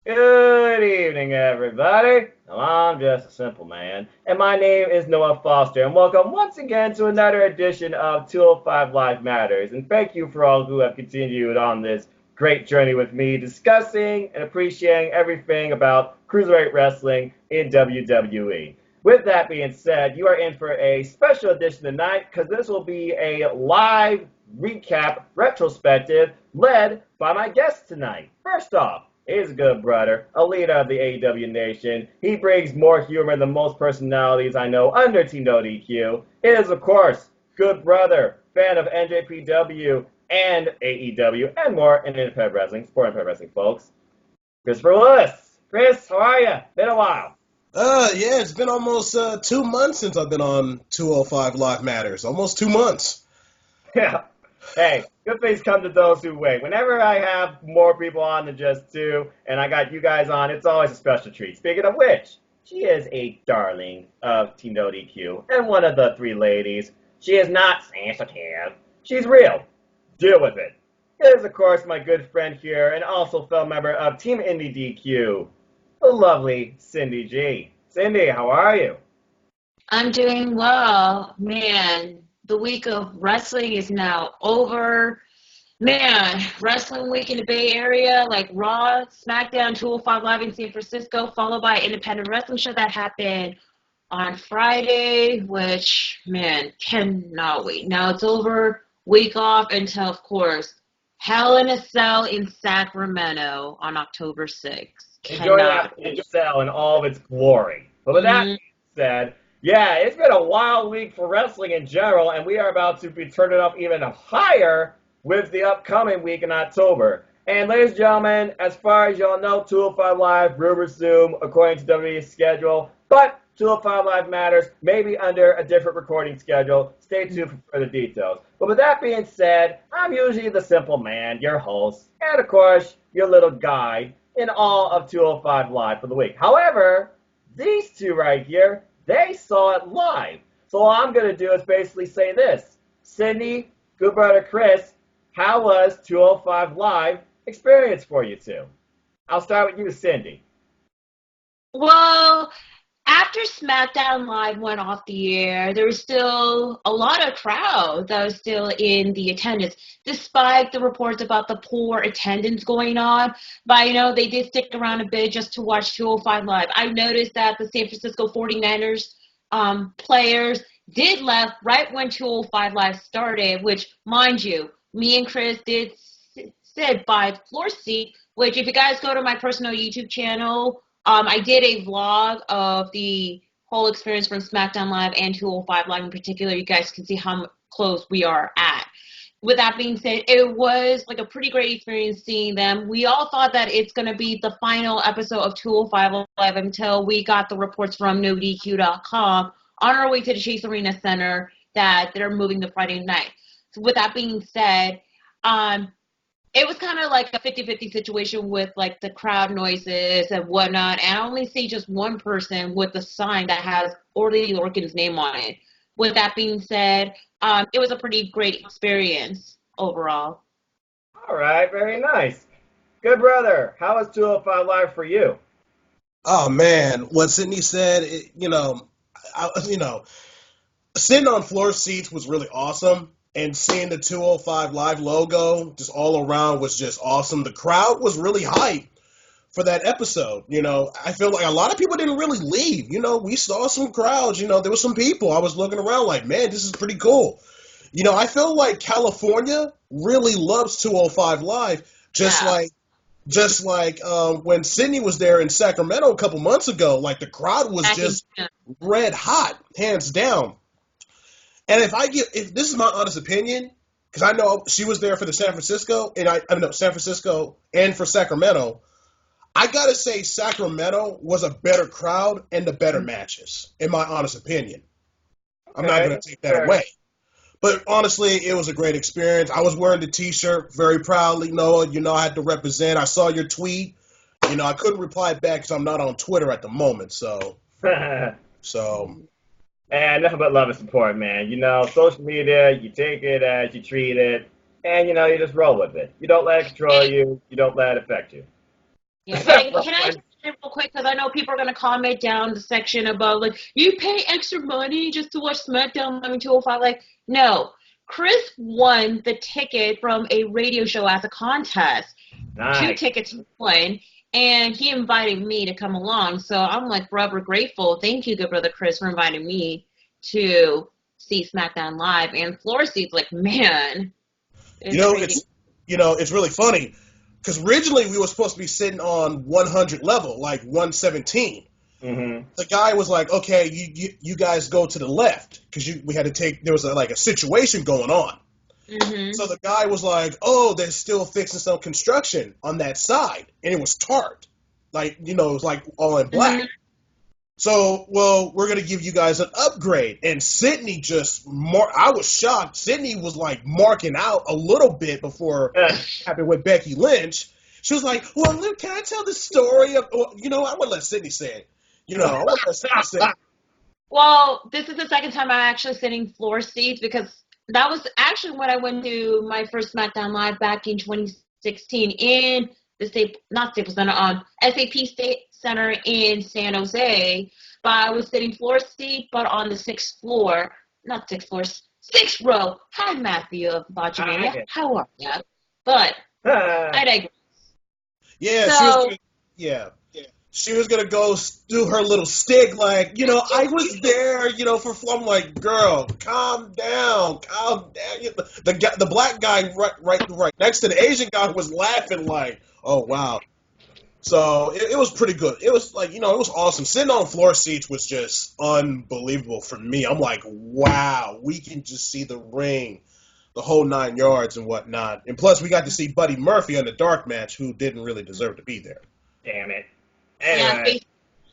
Good evening, everybody. Well, I'm just a simple man, and my name is Noah Foster, and welcome once again to another edition of 205 Live Matters. And thank you for all who have continued on this great journey with me, discussing and appreciating everything about cruiserweight wrestling in WWE. With that being said, you are in for a special edition tonight because this will be a live recap retrospective led by my guest tonight. First off, he's a good brother, a leader of the AEW Nation. He brings more humor than most personalities I know under Team No DQ. It is, of course, good brother, fan of NJPW and AEW and more in independent wrestling, sport independent wrestling, folks. Christopher Lewis. Chris, how are you? Been a while. Yeah, it's been almost 2 months since I've been on 205 Live Matters. Almost 2 months. Yeah. Hey, good things come to those who wait. Whenever I have more people on than just two, and I got you guys on, it's always a special treat. Speaking of which, she is a darling of Team No DQ and one of the three ladies. She is not sensitive. She's real. Deal with it. It is, of course, my good friend here and also fellow member of Team Indie DQ, the lovely Cindy G. Cindy, how are you? I'm doing well. Man, the week of wrestling is now over. Man, wrestling week in the Bay Area, like Raw, SmackDown, 205 Live in San Francisco, followed by an independent wrestling show that happened on Friday, which, man, cannot wait. Now it's over, week off until, of course, Hell in a Cell in Sacramento on October 6th. Enjoy that Cannot wait. cell in all of its glory. But with that Mm, being said, yeah, it's been a wild week for wrestling in general, and we are about to be turning up even higher with the upcoming week in October. And ladies and gentlemen, as far as y'all know, 205 Live will resume according to WWE's schedule, but 205 Live Matters may be under a different recording schedule. Stay tuned for further details. But with that being said, I'm usually the simple man, your host, and of course, your little guide in all of 205 Live for the week. However, these two right here, they saw it live. So all I'm going to do is basically say this. Cindy, good brother Chris, how was 205 Live experience for you two? I'll start with you, Cindy. Well, after SmackDown Live went off the air, there was still a lot of crowd that was still in the attendance, despite the reports about the poor attendance going on. But they did stick around a bit just to watch 205 Live. I noticed that the San Francisco 49ers players did left right when 205 Live started, which, mind you, me and Chris did sit by the floor seat, which if you guys go to my personal YouTube channel, I did a vlog of the whole experience from SmackDown Live and 205 Live in particular. You guys can see how close we are at. With that being said, it was like a pretty great experience seeing them. We all thought that it's going to be the final episode of 205 Live until we got the reports from NoDQ.com on our way to the Chase Arena Center that they're moving the Friday night. So with that being said, it was kind of like a 50-50 situation with like the crowd noises and whatnot. And I only see just one person with a sign that has Orly Lorcan's name on it. With that being said, it was a pretty great experience overall. All right, very nice. Good brother, how was 205 Live for you? Oh man, what Sydney said, sitting on floor seats was really awesome, and seeing the 205 Live logo just all around was just awesome. The crowd was really hyped for that episode. I feel like a lot of people didn't really leave. We saw some crowds. There was some people. I was looking around like, man, this is pretty cool. I feel like California really loves 205 Live, just Yeah, like when Sydney was there in Sacramento a couple months ago. Like the crowd was I can. just red hot, hands down. And if this is my honest opinion, because I know she was there for the San Francisco, and I know San Francisco and for Sacramento, I gotta say Sacramento was a better crowd and the better matches, in my honest opinion. I'm not gonna Okay, take that fair enough. away. But honestly, it was a great experience. I was wearing the T-shirt very proudly. Noah, I had to represent. I saw your tweet. I couldn't reply back because I'm not on Twitter at the moment. So And nothing but love and support, man. Social media, you take it as you treat it, and you just roll with it. You don't let it control you, you don't let it affect you. Yeah, and can I just say real quick, because I know people are going to comment down the section above, like, you pay extra money just to watch SmackDown Live in 205. Like, no. Chris won the ticket from a radio show as a contest. Two Nice. tickets he won, and he invited me to come along. So I'm like forever grateful. Thank you, good brother Chris, for inviting me to see SmackDown Live. And floor seats, like, man, You it's know, crazy. it's really funny because originally we were supposed to be sitting on 100 level, like 117. Mm-hmm. The guy was like, "Okay, you guys go to the left because we had to take. There was like a situation going on." Mm-hmm. So the guy was like, "Oh, they're still fixing some construction on that side, and it was tarred, like it was like all in black." Mm-hmm. So, well, we're going to give you guys an upgrade. And Sydney I was shocked. Sydney was like marking out a little bit before it happened with Becky Lynch. She was like, well, Luke, can I tell the story of, I want to let Sydney say it. I want to let Sydney say it. Well, this is the second time I'm actually sitting floor seats because that was actually when I went to my first SmackDown Live back in 2016 in the not Staples Center, SAP State Center in San Jose. But I was sitting floor seat, but on the sixth floor, not sixth floor, sixth row. Hi, Matthew of Botchamania. How are you? But I digress. Yeah, So, she was gonna go do her little stick, like, I was there, I'm like, girl, calm down. The black guy right next to the Asian guy was laughing like, oh wow. So it was pretty good. It was like, it was awesome. Sitting on floor seats was just unbelievable for me. I'm like, wow, we can just see the ring, the whole 9 yards and whatnot. And plus, we got to see Buddy Murphy on the dark match, who didn't really deserve to be there. Damn it. yeah, Anyway. facing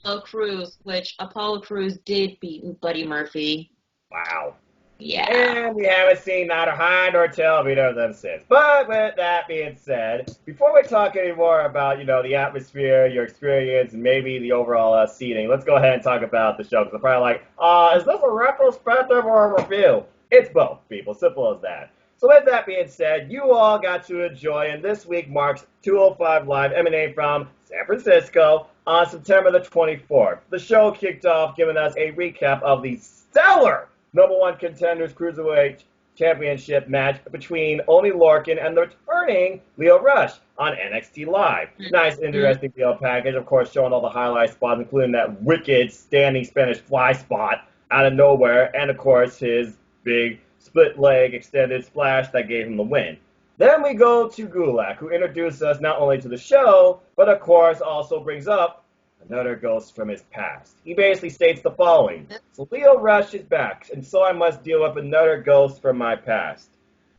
Apollo Crews, which Apollo Crews did beat Buddy Murphy. Wow. Yeah. And we haven't seen neither high nor tail of either of them since. But with that being said, before we talk anymore about, the atmosphere, your experience, and maybe the overall seating, let's go ahead and talk about the show. Because I'm probably like, is this a retrospective or a review? It's both, people. Simple as that. So with that being said, you all got to enjoy, and this week marks 205 Live emanating from San Francisco on September the 24th. The show kicked off giving us a recap of the stellar number one contenders cruiserweight championship match between Oney Lorcan and the returning Lio Rush on NXT Live. Nice, interesting deal package, of course, showing all the highlight spots, including that wicked standing Spanish fly spot out of nowhere, and of course his big split leg extended splash that gave him the win. Then we go to Gulak, who introduced us not only to the show, but of course also brings up another ghost from his past. He basically states the following: so Lio Rush is back, and so I must deal with another ghost from my past.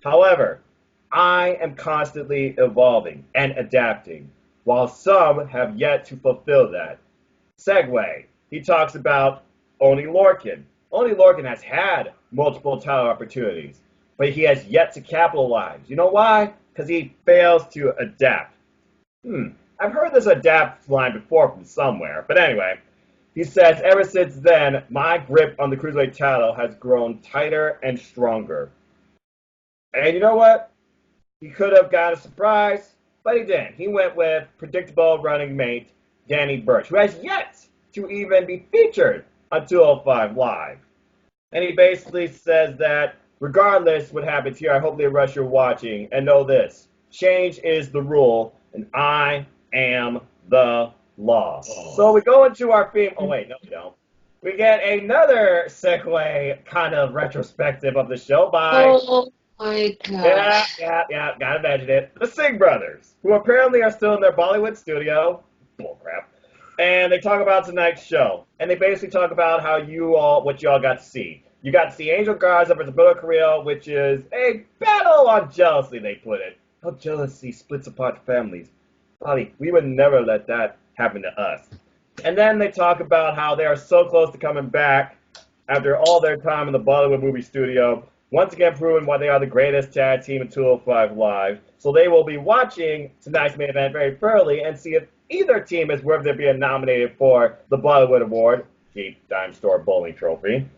However, I am constantly evolving and adapting, while some have yet to fulfill that. Segue. He talks about Oney Lorcan. Oney Lorcan has had multiple title opportunities, but he has yet to capitalize. You know why? Because he fails to adapt. I've heard this adapt line before from somewhere, but anyway, he says, ever since then, my grip on the Cruiserweight title has grown tighter and stronger. And you know what? He could have got a surprise, but he didn't. He went with predictable running mate Danny Burch, who has yet to even be featured on 205 Live. And he basically says that regardless what happens here, I hope they rush you're watching, and know this: change is the rule, and I am the law. So we go into our theme. Oh, wait, no, we don't. We get another segue kind of retrospective of the show by... Oh my god. Yeah, gotta imagine it. The Singh brothers, who apparently are still in their Bollywood studio. Bullcrap. And they talk about tonight's show. And they basically talk about what you all got to see. You got to see Angel Garza versus Bill Carrillo, which is a battle on jealousy, they put it. How jealousy splits apart families. Bobby, we would never let that happen to us. And then they talk about how they are so close to coming back after all their time in the Bollywood movie studio, once again proving why they are the greatest tag team in 205 Live. So they will be watching tonight's main event very thoroughly and see if either team is worthy of being nominated for the Bollywood Award, cheap dime store bowling trophy.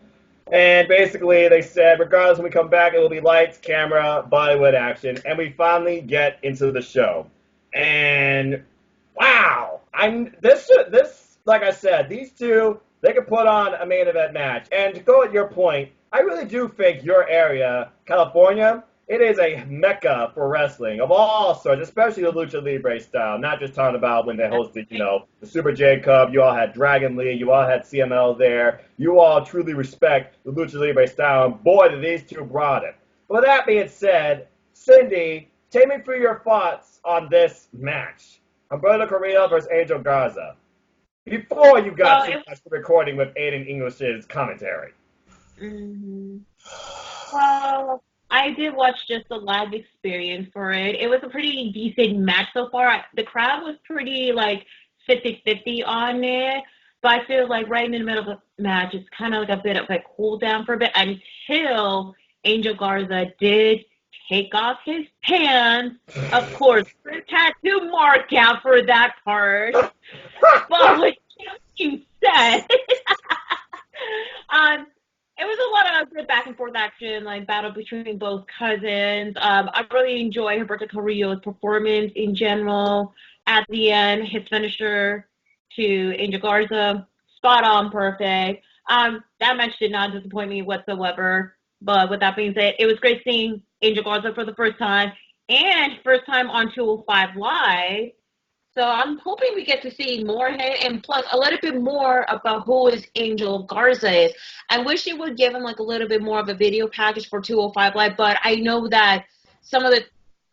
And basically they said, regardless when we come back, it will be lights, camera, Bollywood action, and we finally get into the show. And wow, Like I said, these two, they could put on a main event match. And to go at your point, I really do think your area, California, it is a mecca for wrestling of all sorts, especially the lucha libre style. Not just talking about when they hosted, the Super J Cup. You all had Dragon Lee. You all had CML there. You all truly respect the lucha libre style. And boy, did these two brought it. But with that being said, Cindy, take me through your thoughts on this match. Humberto Carrillo versus Angel Garza. Before you got too much for recording with Aiden English's commentary. Mm-hmm. Well, I did watch just the live experience for it. It was a pretty decent match so far. The crowd was pretty, 50-50 on it. But I feel like right in the middle of the match, it's kind of like a bit of a cool down for a bit until Angel Garza did take off his pants. Of course, the tattoo mark out for that part. But what you said, it was a lot of good back and forth action, battle between both cousins. I really enjoy Humberto Carrillo's performance in general. At the end, his finisher to Angel Garza, spot on, perfect. That match did not disappoint me whatsoever. But with that being said, it was great seeing Angel Garza for the first time and first time on 205 Live. So I'm hoping we get to see more of him and plus a little bit more about who is Angel Garza is. I wish they would give him a little bit more of a video package for 205 Live, but I know that some of the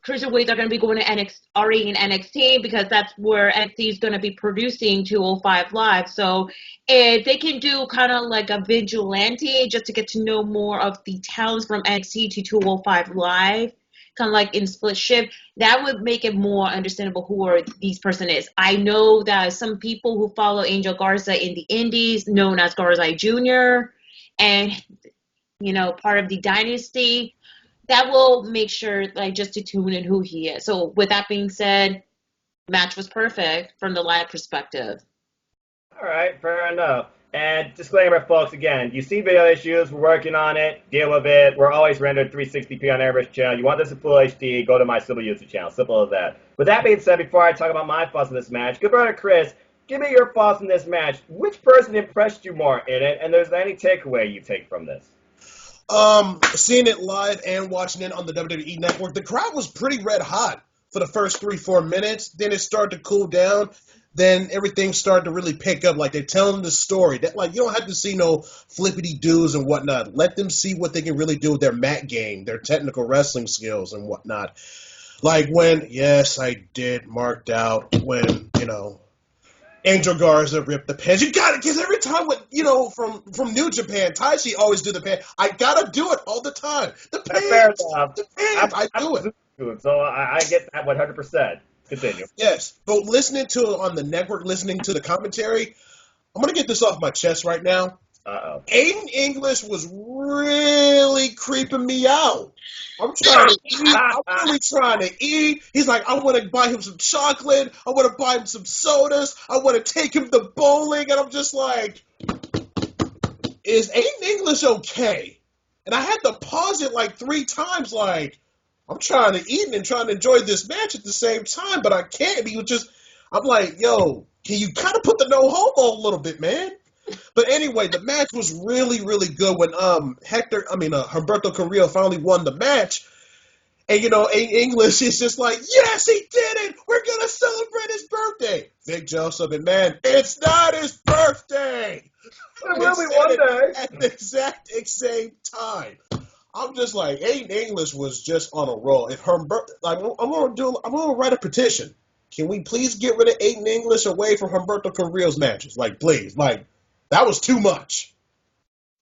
cruiserweights are going to be going to NXT, already in NXT because that's where NXT is going to be producing 205 Live. So if they can do kind of like a vigilante just to get to know more of the talents from NXT to 205 Live, kind of like in split shift, that would make it more understandable who are these person is. I know that some people who follow Angel Garza in the indies, known as Garza Jr., and, part of the dynasty, that will make sure, just to tune in who he is. So with that being said, match was perfect from the live perspective. All right, fair enough. And disclaimer, folks, again, you see video issues, we're working on it, deal with it. We're always rendered 360p on Airbrush channel. You want this in full HD, go to my Civil YouTube channel. Simple as that. With that being said, before I talk about my thoughts on this match, good brother Chris, give me your thoughts on this match. Which person impressed you more in it, and there's any takeaway you take from this? Seeing it live and watching it on the WWE Network, the crowd was pretty red hot for the first 3-4 minutes. Then it started to cool down. Then everything started to really pick up. They're telling the story. That you don't have to see no flippity doos and whatnot. Let them see what they can really do with their mat game, their technical wrestling skills and whatnot. When, yes, I did marked out when, Angel Garza ripped the pants. You got it, because every time from New Japan, Taishi always do the pants. I gotta do it all the time. The pants, the pants. I do it. So I get that 100%. Continue. Yes, but listening to it on the network, listening to the commentary, I'm gonna get this off my chest right now. Uh-oh. Aiden English was really creeping me out. I'm trying to eat. I'm really trying to eat. He's like, I want to buy him some chocolate. I want to buy him some sodas. I want to take him to bowling. And I'm just like, is Aiden English okay? And I had to pause it 3 times. I'm trying to eat and trying to enjoy this match at the same time, but I can't. I'm like, yo, can you kind of put the no homo a little bit, man? But anyway, the match was really, really good when Humberto Carrillo finally won the match. And, English is just like, yes, he did it! We're going to celebrate his birthday! Vic Joseph, and man, it's not his birthday! It will be one day. At the exact same time. I'm just like, Aiden English was just on a roll. If Humberto, I'm gonna write a petition. Can we please get rid of Aiden English away from Humberto Carrillo's matches? Please. That was too much.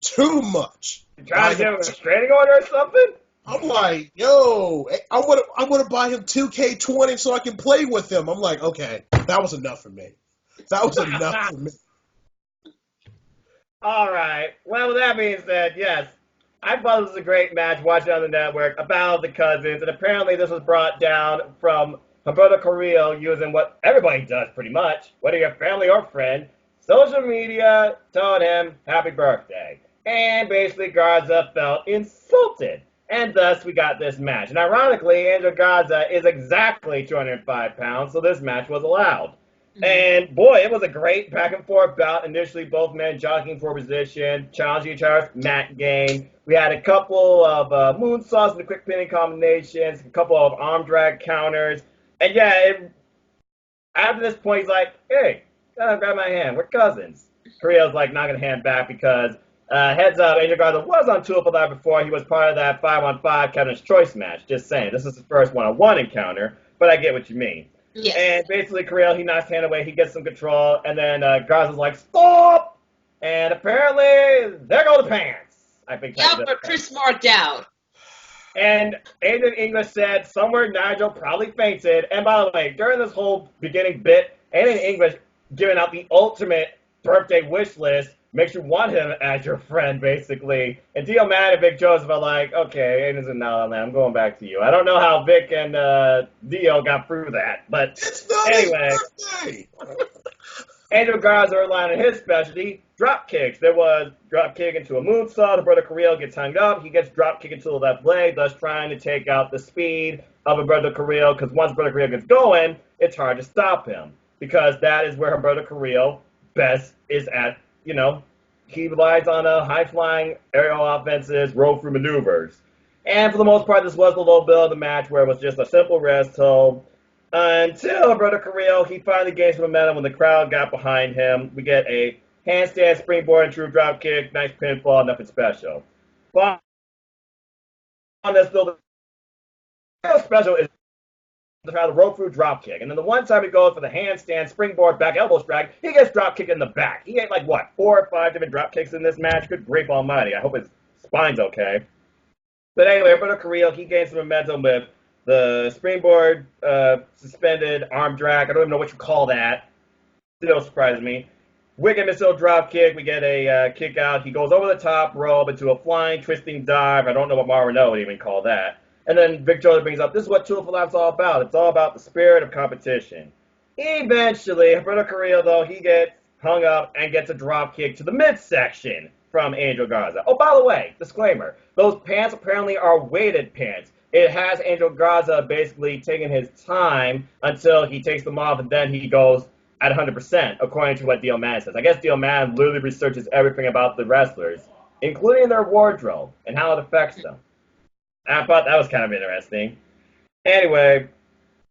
Too much. You trying to give him a restraining order or something? I'm like, yo, I want to buy him 2K20 so I can play with him. I'm like, okay, that was enough for me. That was enough for me. All right. Well, with that being said, yes, I thought this was a great match watching on the network about the cousins, and apparently this was brought down from Humberto Carrillo using what everybody does pretty much, whether you're family or friend. Social media told him happy birthday. And basically Garza felt insulted. And thus we got this match. And ironically, Angel Garza is exactly 205 pounds, so this match was allowed. And boy, it was a great back and forth bout. Initially, both men jockeying for position, challenging each other's mat game. We had a couple of moonsaults and quick pinning combinations, a couple of arm drag counters. And yeah, after this point, he's like, hey, grab my hand. We're cousins. Carrillo's like knocking the hand back because, heads up, Angel Garza was on 2 Live before. He was part of that 5-on-5 Captain's Choice match. Just saying. This is his first one-on-one encounter, but I get what you mean. Yes. And basically, Carrillo, he knocks hand away. He gets some control. And then Garza's like, stop! And apparently, there go the pants. I think Yep, but Chris marked out. And Aiden English said somewhere Nigel probably fainted. And by the way, during this whole beginning bit, Aiden English giving out the ultimate birthday wish list makes you want him as your friend, basically. And Dio Matt and Vic Joseph are like, okay, Aiden's a no, man, I'm going back to you. I don't know how Vic and Dio got through that, but It's not anyway. his birthday. Angel Garza relying on his specialty, drop kicks. There was drop kick into a moonsault. Roberto Carrillo gets hung up. He gets drop kick into the left leg, thus trying to take out the speed of Roberto Carrillo, because once Roberto Carrillo gets going, it's hard to stop him, because that is where Roberto Carrillo best is at, you know. He relies on high-flying aerial offenses, roll-through maneuvers. And for the most part, this was the low bill of the match, where it was just a simple rest hold. Until Roberto Carrillo, he finally gained some momentum when the crowd got behind him. We get a handstand, springboard, and true drop kick, nice pinfall, nothing special. But on this build, the special is the rope through drop kick. And then the one time he goes for the handstand, springboard, back elbow strike, he gets drop kick in the back. He ate like, what, 4 or 5 different drop kicks in this match? Good grief almighty. I hope his spine's okay. But anyway, Roberto Carrillo, he gained some momentum with the springboard, suspended arm drag. I don't even know what you call that. Still surprises me. Wicked missile drop kick. We get a kick out. He goes over the top rope into a flying, twisting dive. I don't know what Marino would even call that. And then Vic Joseph brings up, this is what Tool for Life's all about. It's all about the spirit of competition. Eventually, Roberto Carrillo, though, he gets hung up and gets a drop kick to the midsection from Angel Garza. Oh, by the way, disclaimer. Those pants apparently are weighted pants. It has Angel Garza basically taking his time until he takes them off, and then he goes at 100%, according to what Dio Man says. I guess Dio Man literally researches everything about the wrestlers, including their wardrobe and how it affects them. I thought that was kind of interesting. Anyway,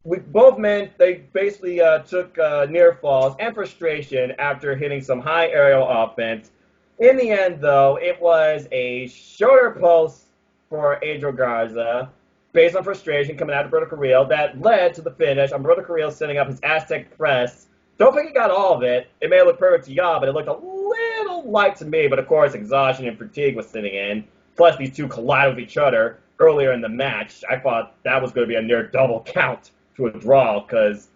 both men, they basically took near falls and frustration after hitting some high aerial offense. In the end, though, it was a shoulder post for Angel Garza, based on frustration coming out of Roberto Carrillo, that led to the finish on Roberto Carrillo setting up his Aztec press. Don't think he got all of it. It may have looked perfect to y'all, but it looked a little light to me. But of course, exhaustion and fatigue was sitting in. Plus, these two collided with each other earlier in the match. I thought that was going to be a near double count to a draw, because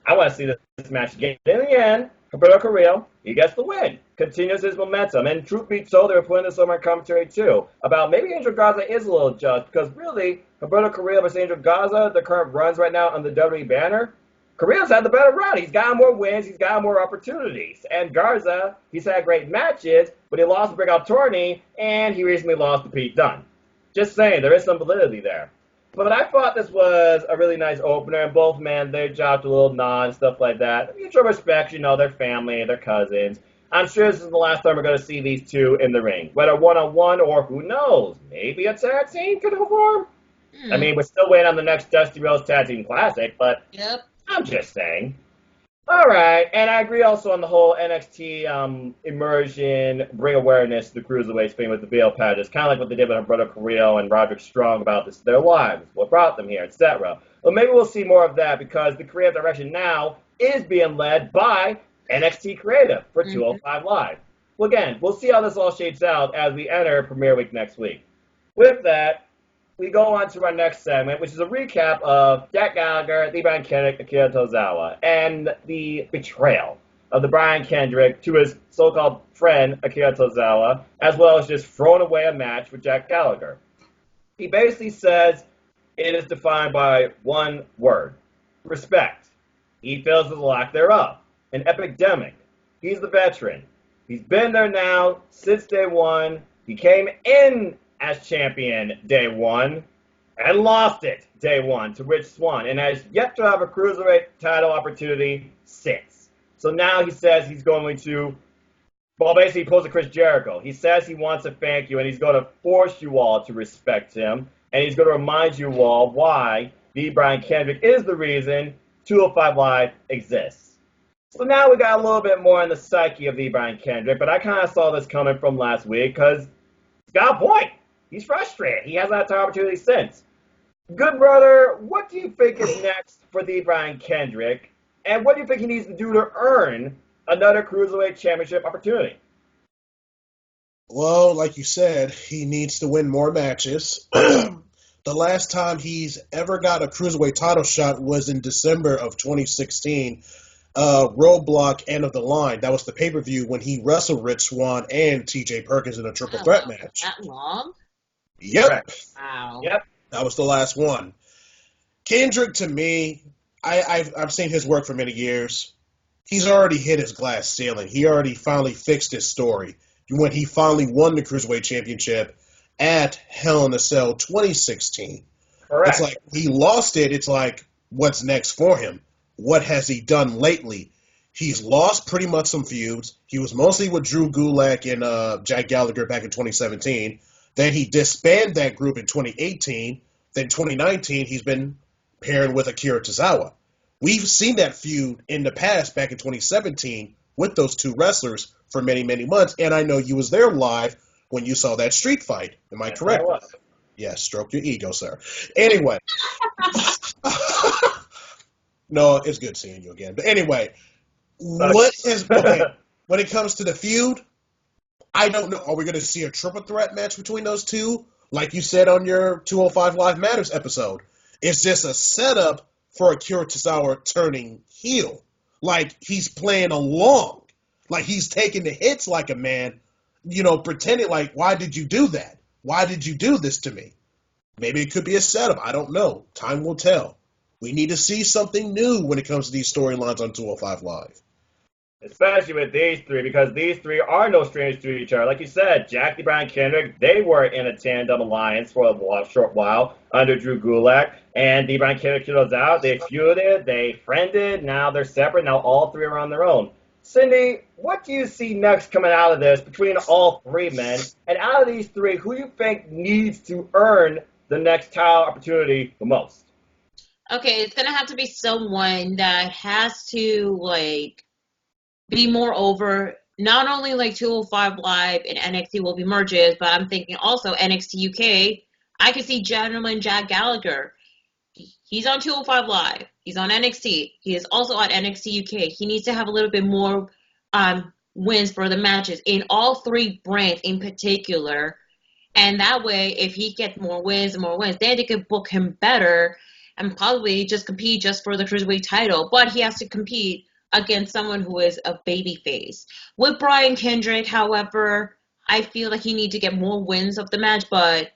I want to see this match again. In the end, Roberto Carrillo, he gets the win, continues his momentum. And truth be told, they were putting this on my commentary too, about maybe Angel Garza is a little judged, because really, Roberto Carrillo versus Angel Garza, the current runs right now on the WWE banner, Carrillo's had the better run. He's got more wins, he's got more opportunities. And Garza, he's had great matches, but he lost to Breakout Tourney, and he recently lost to Pete Dunne. Just saying, there is some validity there. But I thought this was a really nice opener, and both men, they dropped a little nod and stuff like that. Mutual respect, you know, they're family, they're cousins. I'm sure this is the last time we're going to see these two in the ring, whether one-on-one or who knows, maybe a tag team could form. I mean, we're still waiting on the next Dusty Rhodes Tag Team Classic, but I'm just saying. All right, and I agree also on the whole NXT immersion, bring awareness to the Cruiserweights thing with the veil patches, kind of like what they did with Roberto Carrillo and Roderick Strong about this, their lives, what brought them here, etc. Well, maybe we'll see more of that, because the creative direction now is being led by NXT Creative for 205 Live. Well, again, we'll see how this all shapes out as we enter Premiere Week next week. With that, we go on to our next segment, which is a recap of Jack Gallagher, the Brian Kendrick, Akira Tozawa, and the betrayal of the Brian Kendrick to his so-called friend, Akira Tozawa, as well as just throwing away a match with Jack Gallagher. He basically says it is defined by one word: respect. He feels the lack thereof. An epidemic. He's the veteran. He's been there now since day one. He came in as champion day one and lost it day one to Rich Swann, and has yet to have a Cruiserweight title opportunity since. So now he says he's going to, well, basically he pulls to Chris Jericho. He says he wants to thank you, and he's going to force you all to respect him, and he's going to remind you all why the Brian Kendrick is the reason 205 Live exists. So now we got a little bit more in the psyche of the Brian Kendrick, but I kind of saw this coming from last week because he's got a point. He's frustrated. He hasn't had an opportunity since. Good brother, what do you think is next for the Brian Kendrick, and what do you think he needs to do to earn another Cruiserweight Championship opportunity? Well, like you said, he needs to win more matches. The last time he's ever got a Cruiserweight title shot was in December of 2016, Roadblock End of the Line. That was the pay-per-view when he wrestled Rich Swann and T.J. Perkins in a triple threat match. That long? Yep. Correct. Wow. Yep. That was the last one. Kendrick, to me, I've seen his work for many years. He's already hit his glass ceiling. He already finally fixed his story when he finally won the Cruiserweight Championship at Hell in a Cell 2016. Correct. It's like he lost it. It's like, what's next for him? What has he done lately? He's lost pretty much some feuds. He was mostly with Drew Gulak and Jack Gallagher back in 2017. Then he disbanded that group in 2018. Then 2019, he's been pairing with Akira Tozawa. We've seen that feud in the past back in 2017 with those two wrestlers for many, many months. And I know you was there live when you saw that street fight. Am I correct? I was. Yeah, stroke your ego, sir. Anyway. No, it's good seeing you again. But anyway, when it comes to the feud, I don't know. Are we going to see a triple threat match between those two? Like you said on your 205 Live Matters episode. It's just a setup for Akira Tozawa turning heel. Like he's playing along. Like he's taking the hits like a man, pretending like, why did you do that? Why did you do this to me? Maybe it could be a setup. I don't know. Time will tell. We need to see something new when it comes to these storylines on 205 Live. Especially with these three, because these three are no strangers to each other. Like you said, Jack the Brian Kendrick, they were in a tandem alliance for a short while under Drew Gulak. And the Brian Kendrick was out. They feuded, they friended, now they're separate. Now all three are on their own. Cindy, what do you see next coming out of this between all three men? And out of these three, who do you think needs to earn the next title opportunity the most? Okay, it's going to have to be someone that has to, be more over. Not only, 205 Live and NXT will be merges, but I'm thinking also NXT UK. I could see Gentleman Jack Gallagher. He's on 205 Live. He's on NXT. He is also on NXT UK. He needs to have a little bit more wins for the matches in all three brands in particular. And that way, if he gets more wins and more wins, then they could book him better and probably just compete just for the Cruiserweight title. But he has to compete against someone who is a babyface. With Brian Kendrick, however, I feel like he needs to get more wins of the match, but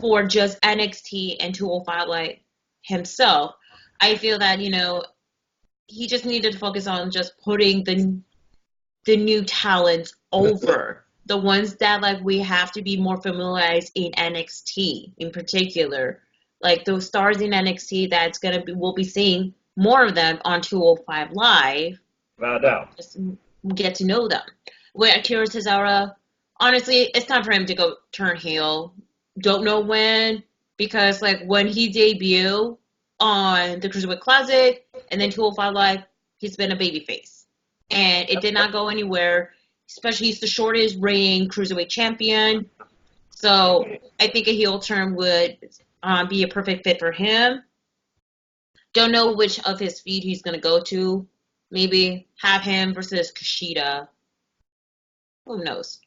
for just NXT and 205 Live himself, I feel that, he just needed to focus on just putting the new talents over. The ones that, we have to be more familiarized in NXT in particular. Like those stars in NXT we'll be seeing more of them on 205 Live. Without a doubt. Just get to know them. With Akira Tozawa, honestly, it's time for him to go turn heel. Don't know when, because when he debuted on the Cruiserweight Classic and then 205 Live, he's been a babyface. And it did not go anywhere, especially he's the shortest reigning Cruiserweight champion. So I think a heel turn would be a perfect fit for him. Don't know which of his feud he's going to go to. Maybe have him versus Kushida. Who knows?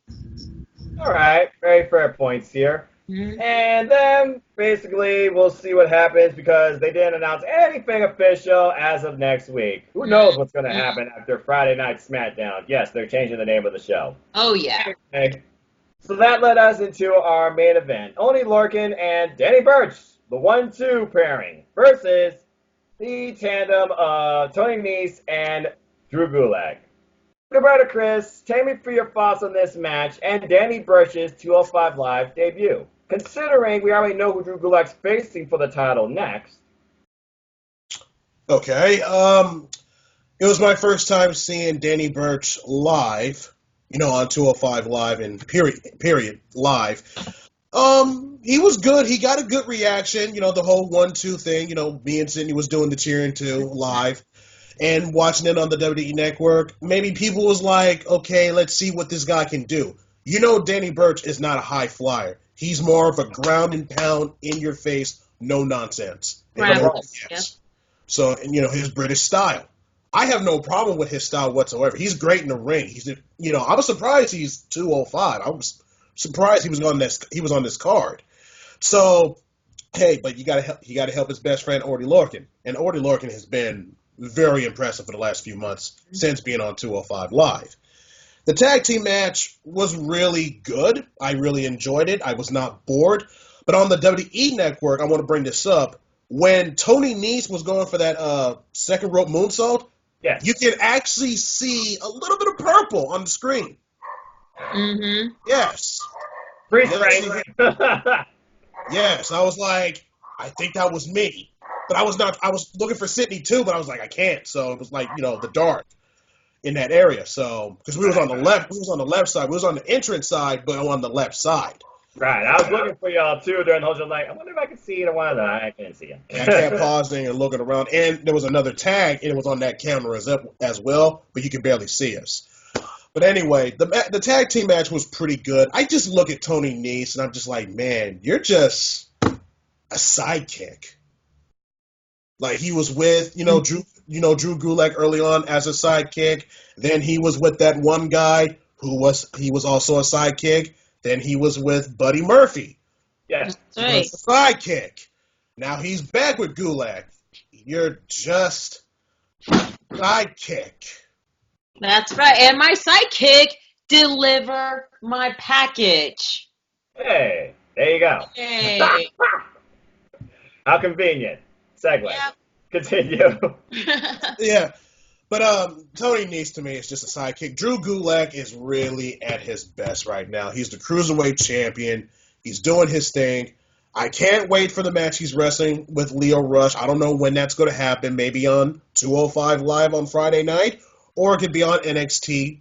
All right. Very fair points here. Mm-hmm. And then, basically, we'll see what happens because they didn't announce anything official as of next week. Who knows what's going to happen after Friday Night Smackdown? Yes, they're changing the name of the show. Oh, yeah. Okay. So that led us into our main event. Oney Lorcan and Danny Burch, the 1-2 pairing, versus the tandem of Tony Nese and Drew Gulak. Good brother Chris, take me through your thoughts on this match and Danny Burch's 205 Live debut. Considering we already know who Drew Gulak's facing for the title next. Okay. It was my first time seeing Danny Burch live, on 205 Live and period, live. He was good. He got a good reaction, the whole 1-2 thing, me and Sydney was doing the cheering too live. And watching it on the WWE Network, maybe people was like, okay, let's see what this guy can do. Danny Burch is not a high flyer. He's more of a ground and pound, in your face, no nonsense. Right. Yes. So, and his British style. I have no problem with his style whatsoever. He's great in the ring. I was surprised he's 205. I was surprised he was on this card. So, hey, but you gotta help his best friend Orty Lorcan. And Orty Lorcan has been very impressive for the last few months since being on 205 Live. The tag team match was really good. I really enjoyed it. I was not bored. But on the WWE Network, I want to bring this up. When Tony Nese was going for that second rope moonsault, yes, you can actually see a little bit of purple on the screen. Mm-hmm. Yes. Freeze frame. Yes, I was like, I think that was me. But I was looking for Sydney too, but I was like, I can't. So it was like, the dark in that area. So, because we was on the left side. We was on the entrance side, but on the left side. Right. I was looking for y'all too during the whole show. Like, I wonder if I can see either one of them. I can't see him. I kept pausing and looking around. And there was another tag, and it was on that camera as well, but you could barely see us. But anyway, the tag team match was pretty good. I just look at Tony Nese, and I'm just like, man, you're just a sidekick. Like, he was with, Drew Gulak early on as a sidekick. Then he was with that one guy he was also a sidekick. Then he was with Buddy Murphy. Yes. Right. He was a sidekick. Now he's back with Gulak. You're just sidekick. That's right. And my sidekick deliver my package. Hey, there you go. Hey. How convenient. Segue. Yep. Continue. Yeah. But Tony Nese to me is just a sidekick. Drew Gulak is really at his best right now. He's the Cruiserweight champion. He's doing his thing. I can't wait for the match he's wrestling with Lio Rush. I don't know when that's going to happen. Maybe on 205 Live on Friday night, or it could be on NXT.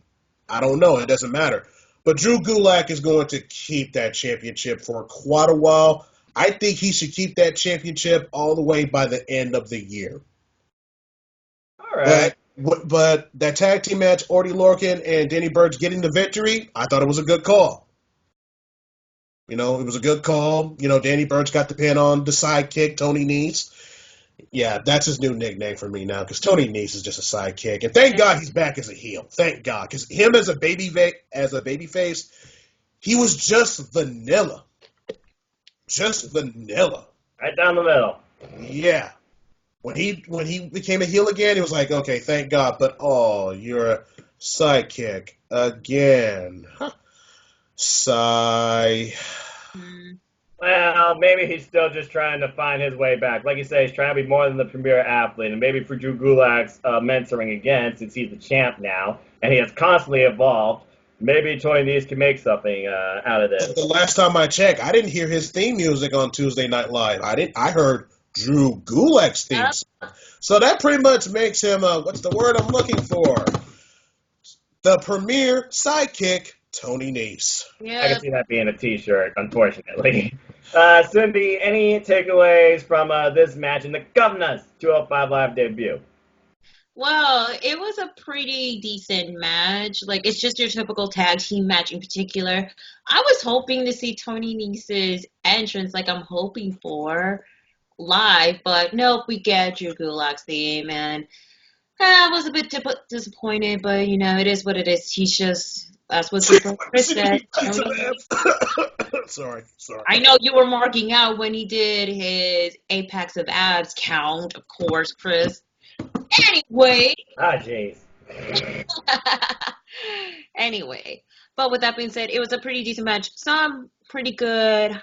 I don't know. It doesn't matter. But Drew Gulak is going to keep that championship for quite a while. I think he should keep that championship all the way by the end of the year. All right. But that tag team match, Orty Lorcan and Danny Burch getting the victory, I thought it was a good call. It was a good call. Danny Burch got the pin on the sidekick, Tony Nese. Yeah, that's his new nickname for me now, because Tony Nese is just a sidekick. And thank God he's back as a heel. Thank God. Because him as a babyface, he was just vanilla. Just vanilla. Right down the middle. Yeah. When he became a heel again, it was like, okay, thank God, but you're a sidekick again. Sigh. Well, maybe he's still just trying to find his way back. Like you say, he's trying to be more than the premier athlete, and maybe for Drew Gulak's mentoring again, since he's the champ now, and he has constantly evolved, maybe Tony Nese can make something out of this. The last time I checked, I didn't hear his theme music on Tuesday Night Live. I heard Drew Gulak's theme song. So that pretty much makes him, what's the word I'm looking for? The premier sidekick, Tony Nese. Yeah. I can see that being a t-shirt, unfortunately. Cindy, any takeaways from this match in the Governor's 205 Live debut? Well, it was a pretty decent match. Like, it's just your typical tag team match in particular. I was hoping to see Tony Nese's entrance like I'm hoping for live, but nope, we get Drew Gulak's theme, and I was a bit disappointed, but, it is what it is. That's what Chris said. Sorry. I know you were marking out when he did his Apex of Abs count, of course, Chris. Anyway. Jeez. Anyway. But with that being said, it was a pretty decent match. Some pretty good,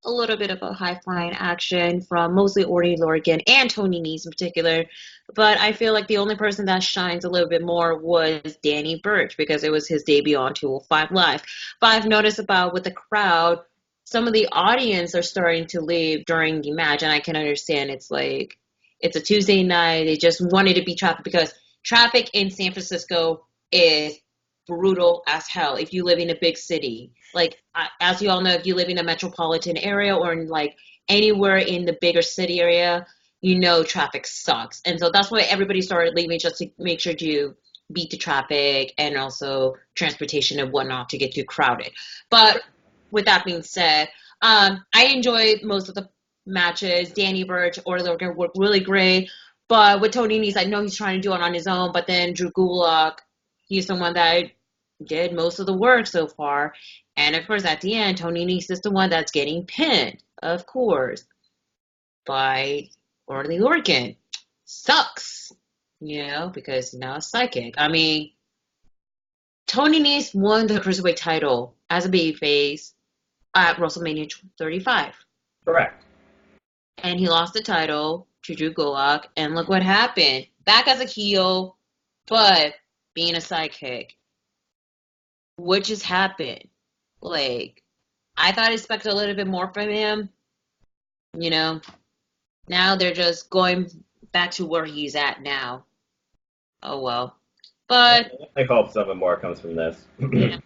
a little bit of a high-flying action from mostly Orty Lorcan and Tony Nese in particular. But I feel like the only person that shines a little bit more was Danny Burch, because it was his debut on 205 Live. But I've noticed with the crowd, some of the audience are starting to leave during the match, and I can understand. It's like, It's a Tuesday night. They just wanted to beat traffic because traffic in San Francisco is brutal as hell if you live in a big city. Like, as you all know, if you live in a metropolitan area or in like anywhere in the bigger city area, you know traffic sucks. And so that's why everybody started leaving, just to make sure to beat the traffic and also transportation and whatnot to get too crowded. But with that being said, I enjoyed most of the matches. Danny Burch or Logan worked really great. But with Tony Nese, I know he's trying to do it on his own, but then Drew Gulak, he's the one that did most of the work so far. And of course, at the end, Tony Nese is the one that's getting pinned, of course, by Orly Lorcan. Sucks, because now it's psychic. I mean, Tony Nese won the Cruiserweight title as a babyface at WrestleMania 35. Correct. And he lost the title to Drew Gulak, and look what happened. Back as a heel, but being a sidekick. What just happened? Like, I thought I expected a little bit more from him. Now they're just going back to where he's at now. Oh, well. But I hope something more comes from this. yeah.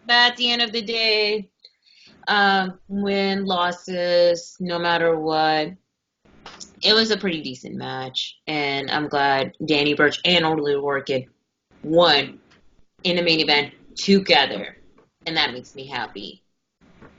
But at the end of the day, win, losses, no matter what, it was a pretty decent match. And I'm glad Danny Burch and Orly Lorcan won in the main event together. And that makes me happy.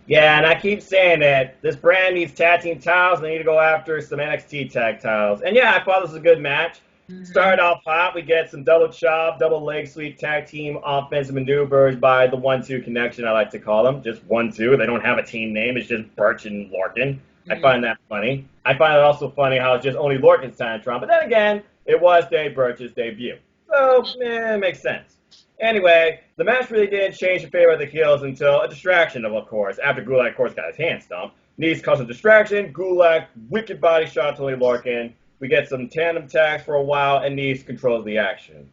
Yeah, and I keep saying that this brand needs tag team titles. They need to go after some NXT tag titles. And yeah, I thought this was a good match. Mm-hmm. Started off hot. We get some double chop, double leg sweep tag team offensive maneuvers by the 1-2 connection, I like to call them. Just 1-2. They don't have a team name. It's just Burch and Lorcan. Mm-hmm. I find that funny. I find it also funny how it's just only Lorcan's tantrum. But then again, it was Dave Burch's debut. So, it makes sense. Anyway, the match really didn't change in favor of the heels until a distraction, of course. After Gulak, of course, got his hand stomped. Nese caused a distraction. Gulak, wicked body shot to Lorcan. We get some tandem tags for a while, and Nese controls the action.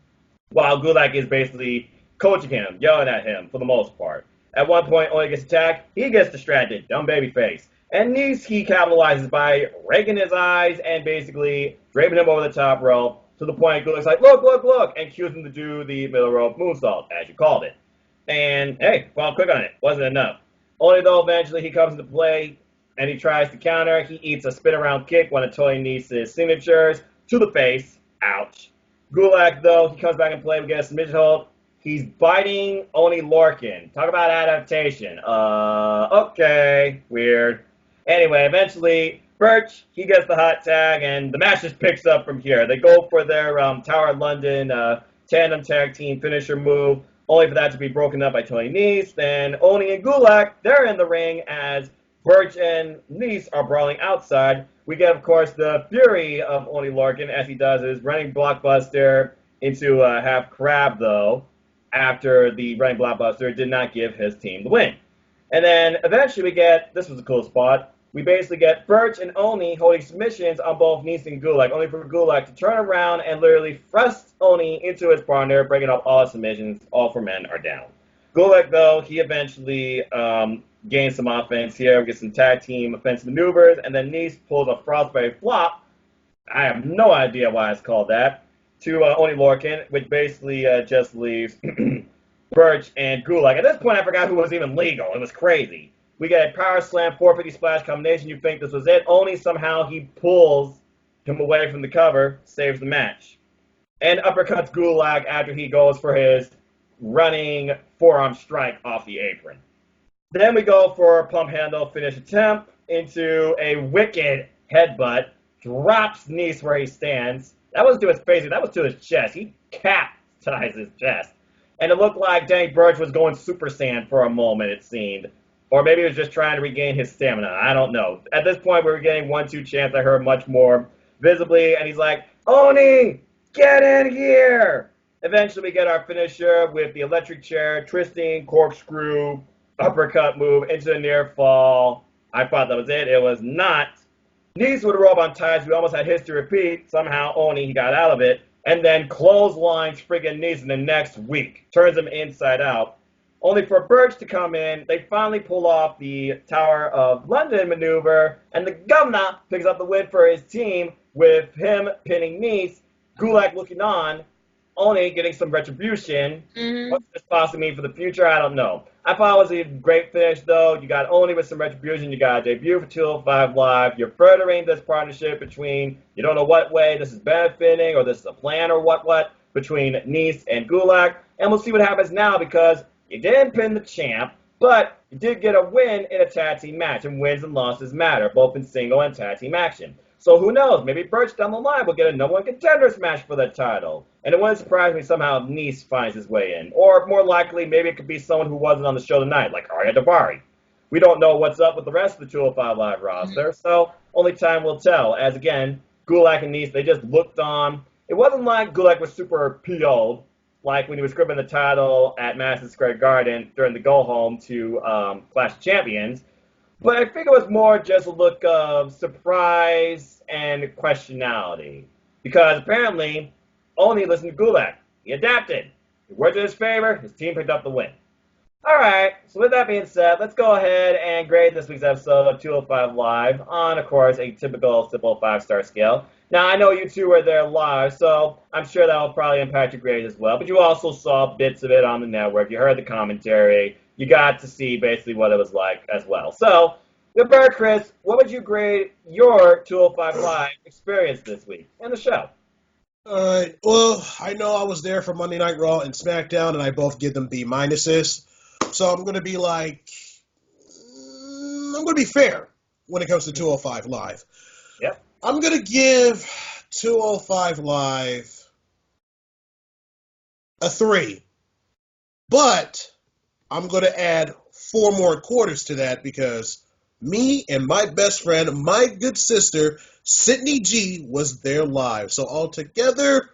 While Gulak is basically coaching him, yelling at him for the most part. At one point, only gets attacked. He gets distracted. Dumb baby face. And Nese, he capitalizes by raking his eyes and basically draping him over the top rope. To the point, Gulak's like, look, and cues him to do the middle rope moonsault, as you called it. And, hey, well, quick on it. Wasn't enough. Only though eventually he comes into play and he tries to counter. He eats a spin-around kick, one of Tony Nese's signatures, to the face. Ouch. Gulak, though, he comes back in play. We get a submission hold. He's biting Only Lorcan. Talk about adaptation. Okay. Weird. Anyway, eventually, Burch, he gets the hot tag, and the match just picks up from here. They go for their Tower of London tandem tag team finisher move, only for that to be broken up by Tony Nese. Then Oni and Gulak, they're in the ring as Burch and Nese are brawling outside. We get, of course, the fury of Oni Lorcan as he does his running blockbuster into a half crab, though, after the running blockbuster did not give his team the win. And then eventually we get, this was a cool spot, we basically get Burch and Oni holding submissions on both Nese and Gulak, only for Gulak to turn around and literally thrust Oni into his partner, breaking up all submissions. All 4 men are down. Gulak, though, he eventually gains some offense here. We get some tag team offensive maneuvers, and then Nese pulls a frostbite flop. I have no idea why it's called that. To Oni Lorcan, which basically just leaves Burch and Gulak. At this point, I forgot who was even legal. It was crazy. We get a power slam, 450 splash combination. You think this was it. Only somehow he pulls him away from the cover, saves the match. And uppercuts Gulak after he goes for his running forearm strike off the apron. Then we go for a pump handle finish attempt into a wicked headbutt. Drops Nese where he stands. That wasn't to his face. That was to his chest. He capsized his chest. And it looked like Danny Burch was going Super Saiyan for a moment, it seemed. Or maybe he was just trying to regain his stamina. I don't know. At this point, we were getting 1-2 chants. I heard much more visibly. And he's like, Oni, get in here. Eventually, we get our finisher with the electric chair, twisting, corkscrew, uppercut move into the near fall. I thought that was it. It was not. Nese with a rope on ties. We almost had history repeat. Somehow, Oni, he got out of it. And then clotheslines friggin' Nese in the next week. Turns him inside out. Only for Burch to come in, they finally pull off the Tower of London maneuver, and the governor picks up the win for his team. with him pinning Nice, Gulak looking on, Oni getting some retribution. Mm-hmm. What's this possibly mean for the future? I don't know. I thought it was a great finish, though. You got Oni with some retribution. You got a debut for 205 Live. You're furthering this partnership between, you don't know what way this is benefiting or this is a plan or what, between Nice and Gulak. And we'll see what happens now because you didn't pin the champ, but you did get a win in a tag team match, and wins and losses matter, both in single and tag team action. So who knows? Maybe Birch down the line will get a number one contenders match for the title. And it wouldn't surprise me somehow if Nice finds his way in. Or more likely, maybe it could be someone who wasn't on the show tonight, like Arya Daivari. We don't know what's up with the rest of the 205 Live roster, so only time will tell. As again, Gulak and Nice, they just looked on. It wasn't like Gulak was super PO'd, like when he was gripping the title at Madison Square Garden during the go-home to Clash of Champions. But I think it was more just a look of surprise and questionality. Because apparently, Oni listened to Gulak. He adapted. It worked in his favor. His team picked up the win. All right, so with that being said, let's go ahead and grade this week's episode of 205 Live on, of course, a typical simple 5-star scale. Now, I know you two were there live, so I'm sure that will probably impact your grade as well. But you also saw bits of it on the network. You heard the commentary. You got to see basically what it was like as well. So, with Bird Chris, what would you grade your 205 Live experience this week and the show? All right. Well, I know I was there for Monday Night Raw and SmackDown, and I both give them B minuses. So I'm going to be I'm going to be fair when it comes to 205 Live. Yep. I'm going to give 205 Live a 3. But I'm going to add 4 more quarters to that because me and my best friend, my good sister, Sydney G, was there live. So altogether,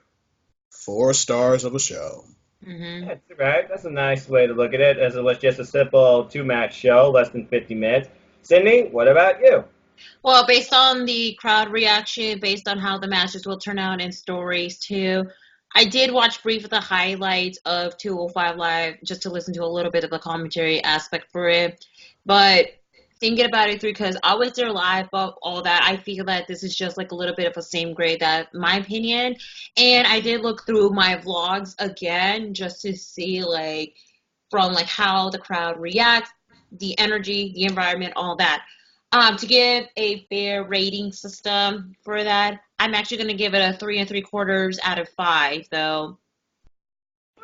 4 stars of a show. Mm-hmm. That's right. That's a nice way to look at it, as it was just a simple 2-match show, less than 50 minutes. Sydney, what about you? Well, based on the crowd reaction, based on how the matches will turn out and stories too, I did watch briefly the highlights of 205 Live just to listen to a little bit of the commentary aspect for it. But thinking about it through, because I was there live, but all that, I feel that this is just like a little bit of a same grade, that my opinion. And I did look through my vlogs again just to see from how the crowd reacts, the energy, the environment, all that. To give a fair rating system for that, I'm actually going to give it a 3 3/4 out of 5, though.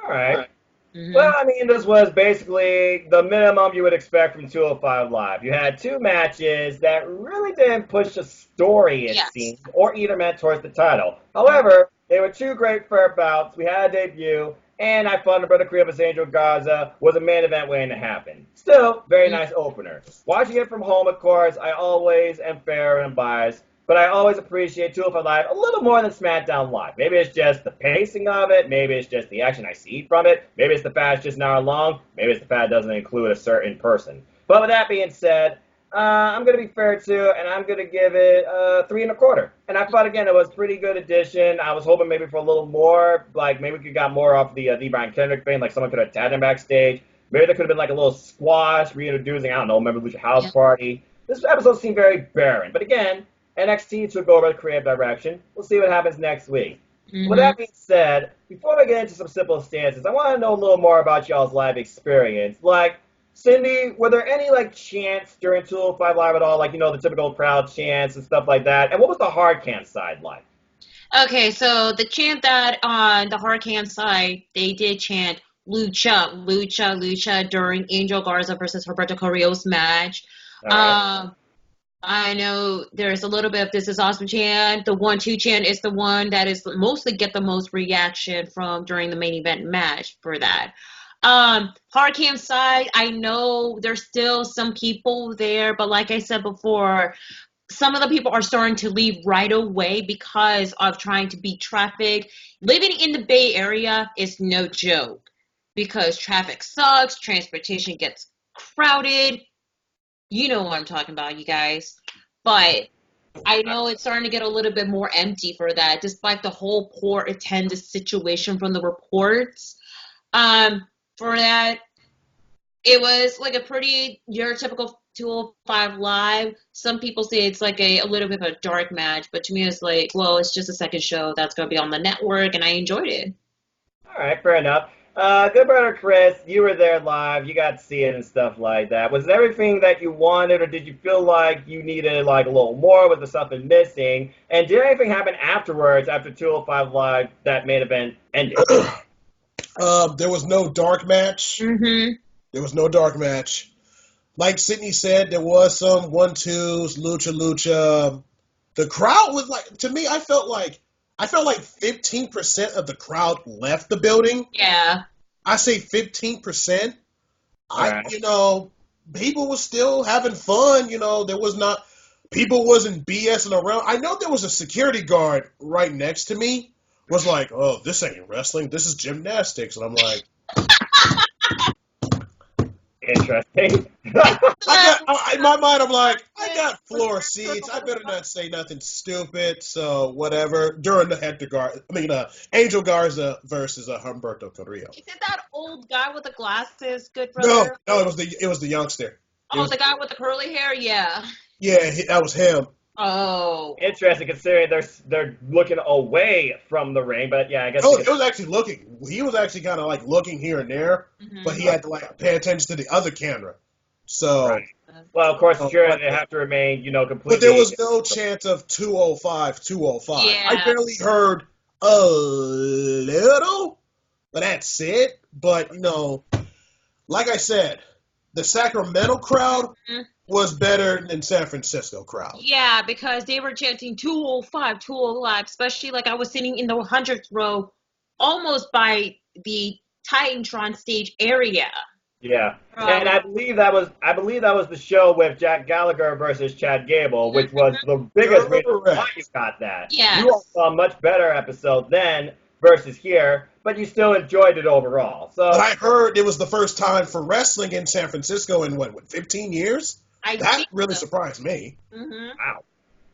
All right. Mm-hmm. Well, I mean, this was basically the minimum you would expect from 205 Live. You had 2 matches that really didn't push a story, it seemed, or either meant towards the title. However, they were 2 great fair bouts. We had a debut, and I thought the Brother Kriya's Angel Garza was a main event waiting to happen. Still, very nice opener. Watching it from home, of course, I always am fair and biased, but I always appreciate 205 Live a little more than SmackDown Live. Maybe it's just the pacing of it. Maybe it's just the action I see from it. Maybe it's the fact it's just an hour long. Maybe it's the fact it doesn't include a certain person. But with that being said, I'm going to be fair too, and I'm going to give it 3 1/4. And I thought, again, it was a pretty good addition. I was hoping maybe for a little more, maybe we could got more off the Brian Kendrick thing, like someone could have tagged him backstage. Maybe there could have been a little squash, reintroducing, I don't know, maybe Lucha House Party. This episode seemed very barren. But again, NXT took over the creative direction. We'll see what happens next week. Mm-hmm. With that being said, before we get into some simple stances, I want to know a little more about y'all's live experience. Cindy, were there any chants during 205 Live at all? The typical crowd chants and stuff like that? And what was the hard can side like? Okay, so the chant that on the hard can side, they did chant Lucha, Lucha, Lucha during Angel Garza versus Roberto Carrillo's match. Right. I know there's a little bit of This Is Awesome chant. The 1-2 chant is the one that is mostly get the most reaction from during the main event match for that. Hard cam side, I know there's still some people there, but like I said before, some of the people are starting to leave right away because of trying to beat traffic. Living in the Bay Area is no joke because traffic sucks, transportation gets crowded. You know what I'm talking about, you guys. But I know it's starting to get a little bit more empty for that, despite the whole poor attendance situation from the reports. For that, it was a pretty neurotypical 205 Live, some people say it's like a little bit of a dark match, but to me it's like, well, it's just a second show that's going to be on the network, and I enjoyed it. All right, fair enough. Good brother Chris, you were there live. You got to see it and stuff like that. Was it everything that you wanted, or did you feel like you needed like a little more? Was there something missing? And did anything happen afterwards, after 205 Live, that main event ended? There was no dark match. Mm-hmm. There was no dark match. Like Sydney said, there was some 1-2s, lucha. The crowd was like, to me, I felt like 15% of the crowd left the building. Yeah. I say 15%. Right. People were still having fun. People wasn't BSing around. I know there was a security guard right next to me. Was like, oh, this ain't wrestling. This is gymnastics. And I'm like, Interesting. in my mind, I'm like, I got floor seats. I better not say nothing stupid. So whatever. During the Angel Garza versus Humberto Carrillo. Is it that old guy with the glasses, good No, brother? it was the youngster. The guy with the curly hair? Yeah. Yeah, that was him. Oh. Interesting, considering they're looking away from the ring, but yeah, I guess. It was actually looking. He was actually kind of like looking here and there, but he had to like pay attention to the other camera. So. Right. Well, of course, sure, they have to remain, completely. But there was no chance of 205. Yeah. I barely heard a little, but that's it. But, like I said, the Sacramento crowd was better than San Francisco crowd. Yeah, because they were chanting 205, 205, especially like I was sitting in the 100th row, almost by the Titantron stage area. Yeah, and I believe that was the show with Jack Gallagher versus Chad Gable, which was the biggest reason why you got that. Yes. You all saw a much better episode then versus here, but you still enjoyed it overall. So But I heard it was the first time for wrestling in San Francisco in 15 years? That really surprised me. Mm-hmm. Wow.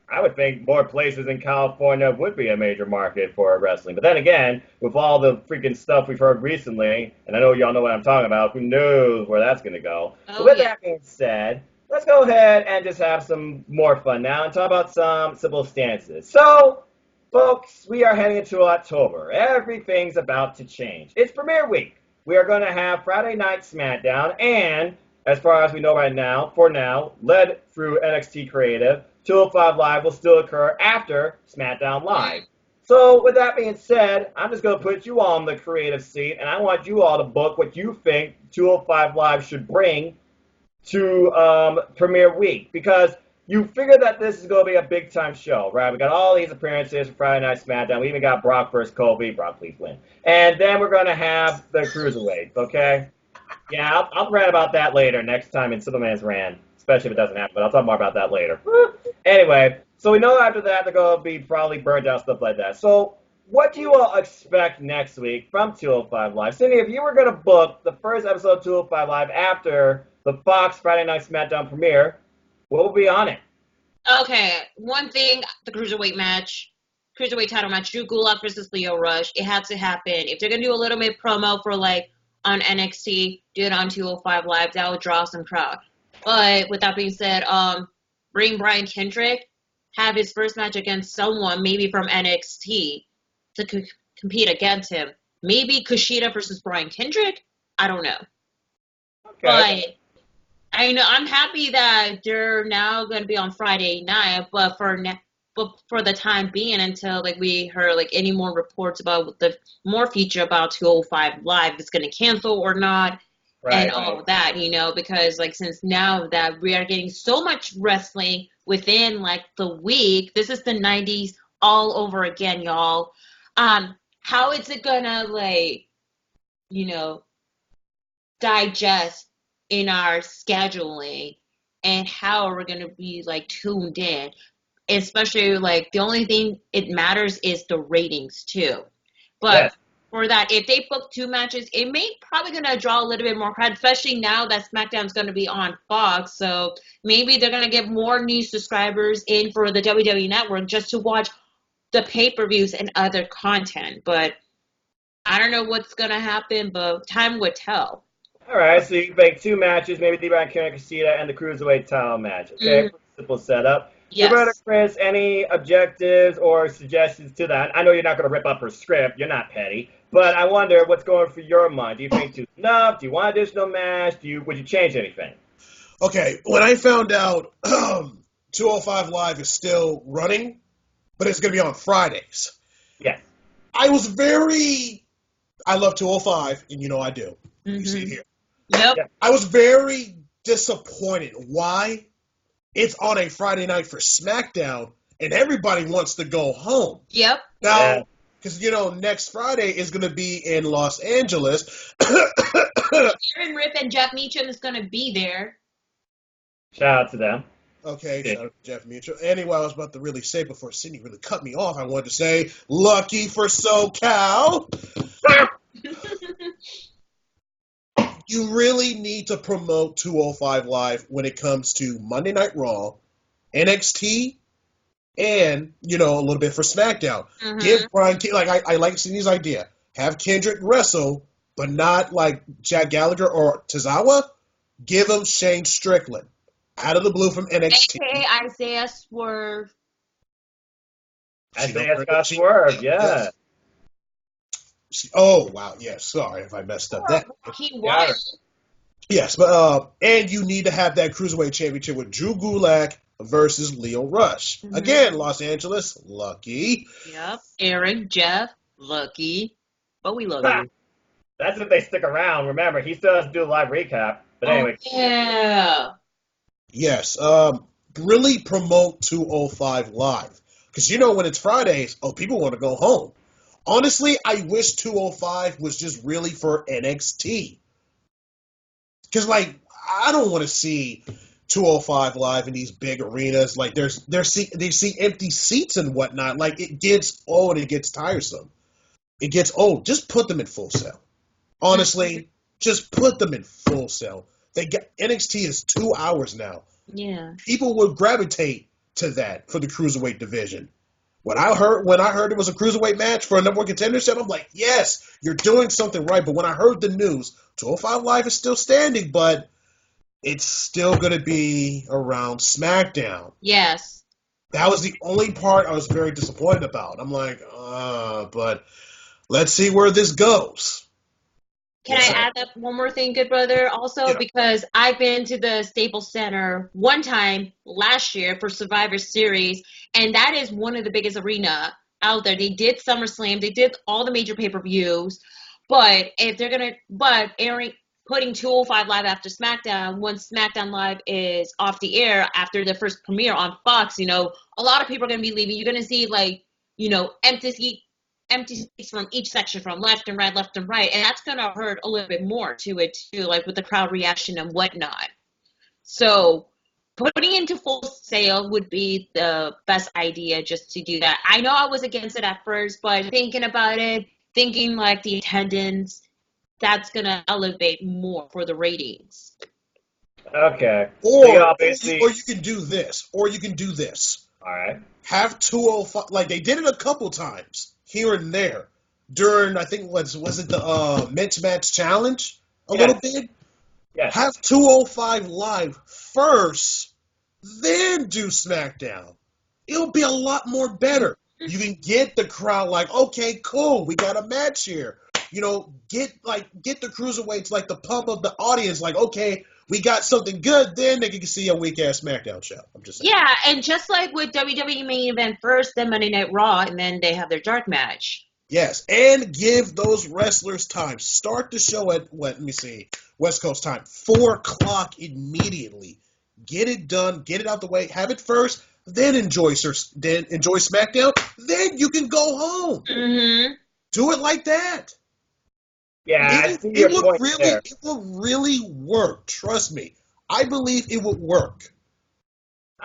I would think more places in California would be a major market for wrestling. But then again, with all the freaking stuff we've heard recently, and I know y'all know what I'm talking about, who knows where that's going to go. So with that being said, let's go ahead and just have some more fun now and talk about some simple stances. So, folks, we are heading into October. Everything's about to change. It's premiere week. We are going to have Friday Night Smackdown, and as far as we know right now, for now, led through NXT Creative, 205 Live will still occur after SmackDown Live. So with that being said, I'm just going to put you all in the creative seat, and I want you all to book what you think 205 Live should bring to premiere week, because you figure that this is going to be a big-time show, right? We got all these appearances for Friday Night SmackDown. We even got Brock versus Kobe. Brock, please win. And then we're going to have the Cruiserweights, okay? Yeah, I'll rant about that later next time in Superman's Rant, especially if it doesn't happen, but I'll talk more about that later. Anyway, so we know after that they're going to be probably burned out, stuff like that. So what do you all expect next week from 205 Live? Cindy, if you were going to book the first episode of 205 Live after the Fox Friday Night SmackDown premiere, what will be on it? Okay, one thing, the Cruiserweight title match, Drew Gulak versus Leo Rush, it had to happen. If they're going to do a little bit promo for like on NXT, do it on 205 Live, that would draw some crowd. But with that being said, bring Brian Kendrick, have his first match against someone, maybe from NXT, to compete against him. Maybe Kushida versus Brian Kendrick? I don't know. Okay. But I'm happy that they're now going to be on Friday night, but for the time being, until like we heard like any more reports about the more feature about 205 Live, if it's going to cancel or not, and all of that, because like since now that we are getting so much wrestling within like the week, this is the 90s all over again, y'all. How is it gonna like, digest in our scheduling, and how are we gonna be like tuned in? Especially like the only thing it matters is the ratings too. But for that, if they book two matches, it may probably going to draw a little bit more crowd, especially now that SmackDown's going to be on Fox. So maybe they're going to get more new subscribers in for the WWE Network just to watch the pay-per-views and other content. But I don't know what's going to happen, but time would tell. All right, so you make two matches, maybe the Iran Karen Casita and the Cruiserweight title match. Okay, Hmm. simple setup. Roberta, Yes. Chris, any objectives or suggestions to that? I know you're not going to rip up her script. You're not petty. But I wonder what's going through your mind. Do you think two's enough? Do you want additional match? Would you change anything? Okay, when I found out 205 Live is still running, but it's going to be on Fridays, Yes. I was very. I love 205, and you know I do. You see it Hmm. here. Yep. Yes. I was very disappointed. Why? It's on a Friday night for SmackDown, and everybody wants to go home. Yep. Yeah. Now, because, next Friday is going to be in Los Angeles. Aaron Rip and Jeff Meacham is going to be there. Shout out to them. Okay, shout out to Jeff Mutual. Anyway, I was about to really say before Sydney really cut me off, I wanted to say, lucky for SoCal. You really need to promote 205 Live when it comes to Monday Night Raw, NXT, and, a little bit for SmackDown. Give Hmm. Brian, I like Sydney's idea. Have Kendrick wrestle, but not like Jack Gallagher or Tozawa. Give him Shane Strickland out of the blue from NXT. AKA Isaiah Swerve. She Isaiah don't, Scott she, Swerve, yeah. yes. Oh wow, yes. Sorry if I messed up that. He Got won. her. Yes, but and you need to have that cruiserweight championship with Drew Gulak versus Leo Rush. Hmm. Again, Los Angeles, lucky. Yep. Eric, Jeff, Lucky. But we love Ha! you. That's if they stick around. Remember, he still has to do a live recap. But Oh, anyway, yeah. Yes, really promote 205 Live because when it's Fridays, people want to go home. Honestly, I wish 205 was just really for NXT because I don't want to see 205 Live in these big arenas. Like they see empty seats and whatnot. Like it gets old, it gets tiresome. It gets old. Just put them in Full Sail. Honestly, just put them in Full Sail. They get NXT is 2 hours now. Yeah. People would gravitate to that for the cruiserweight division. When I heard it was a cruiserweight match for a number one contendership, I'm like, yes, you're doing something right. But when I heard the news, 205 Live is still standing, but it's still going to be around SmackDown. Yes. That was the only part I was very disappointed about. I'm like, but let's see where this goes. Can Yes, I add up one more thing, good brother? Also, yeah. because I've been to the Staples Center one time last year for Survivor Series, and that is one of the biggest arena out there. They did SummerSlam, they did all the major pay-per-views, but Aaron putting 205 Live after SmackDown, once SmackDown Live is off the air after the first premiere on Fox, a lot of people are going to be leaving. You're going to see empty seats from each section, from left and right, and that's going to hurt a little bit more to it too, like with the crowd reaction and whatnot. So putting into Full Sail would be the best idea, just to do that. I know I was against it at first, but thinking about it, thinking like the attendance, that's going to elevate more for the ratings. okay. So Or y'all or basically, you can do this. Or you can do this. all right. Have 205 like they did it a couple times here and there during I think was it the Mitch Match Challenge a little Yes, bit. yes. Have 205 Live first, then do SmackDown. It'll be a lot more better. You can get the crowd like, okay, cool, we got a match here. Get the cruiserweights like the pump of the audience, like, okay, we got something good, then they can see a weak ass SmackDown show. I'm just saying. Yeah, and just like with WWE main event first, then Monday Night Raw, and then they have their dark match. Yes, and give those wrestlers time. Start the show at let me see, West Coast time, 4 o'clock immediately. Get it done, get it out the way, have it first, then enjoy SmackDown. Then you can go home. Mm-hmm. Do it like that. Yeah, I It see it your would point really there. it would really work. Trust me, I believe it would work.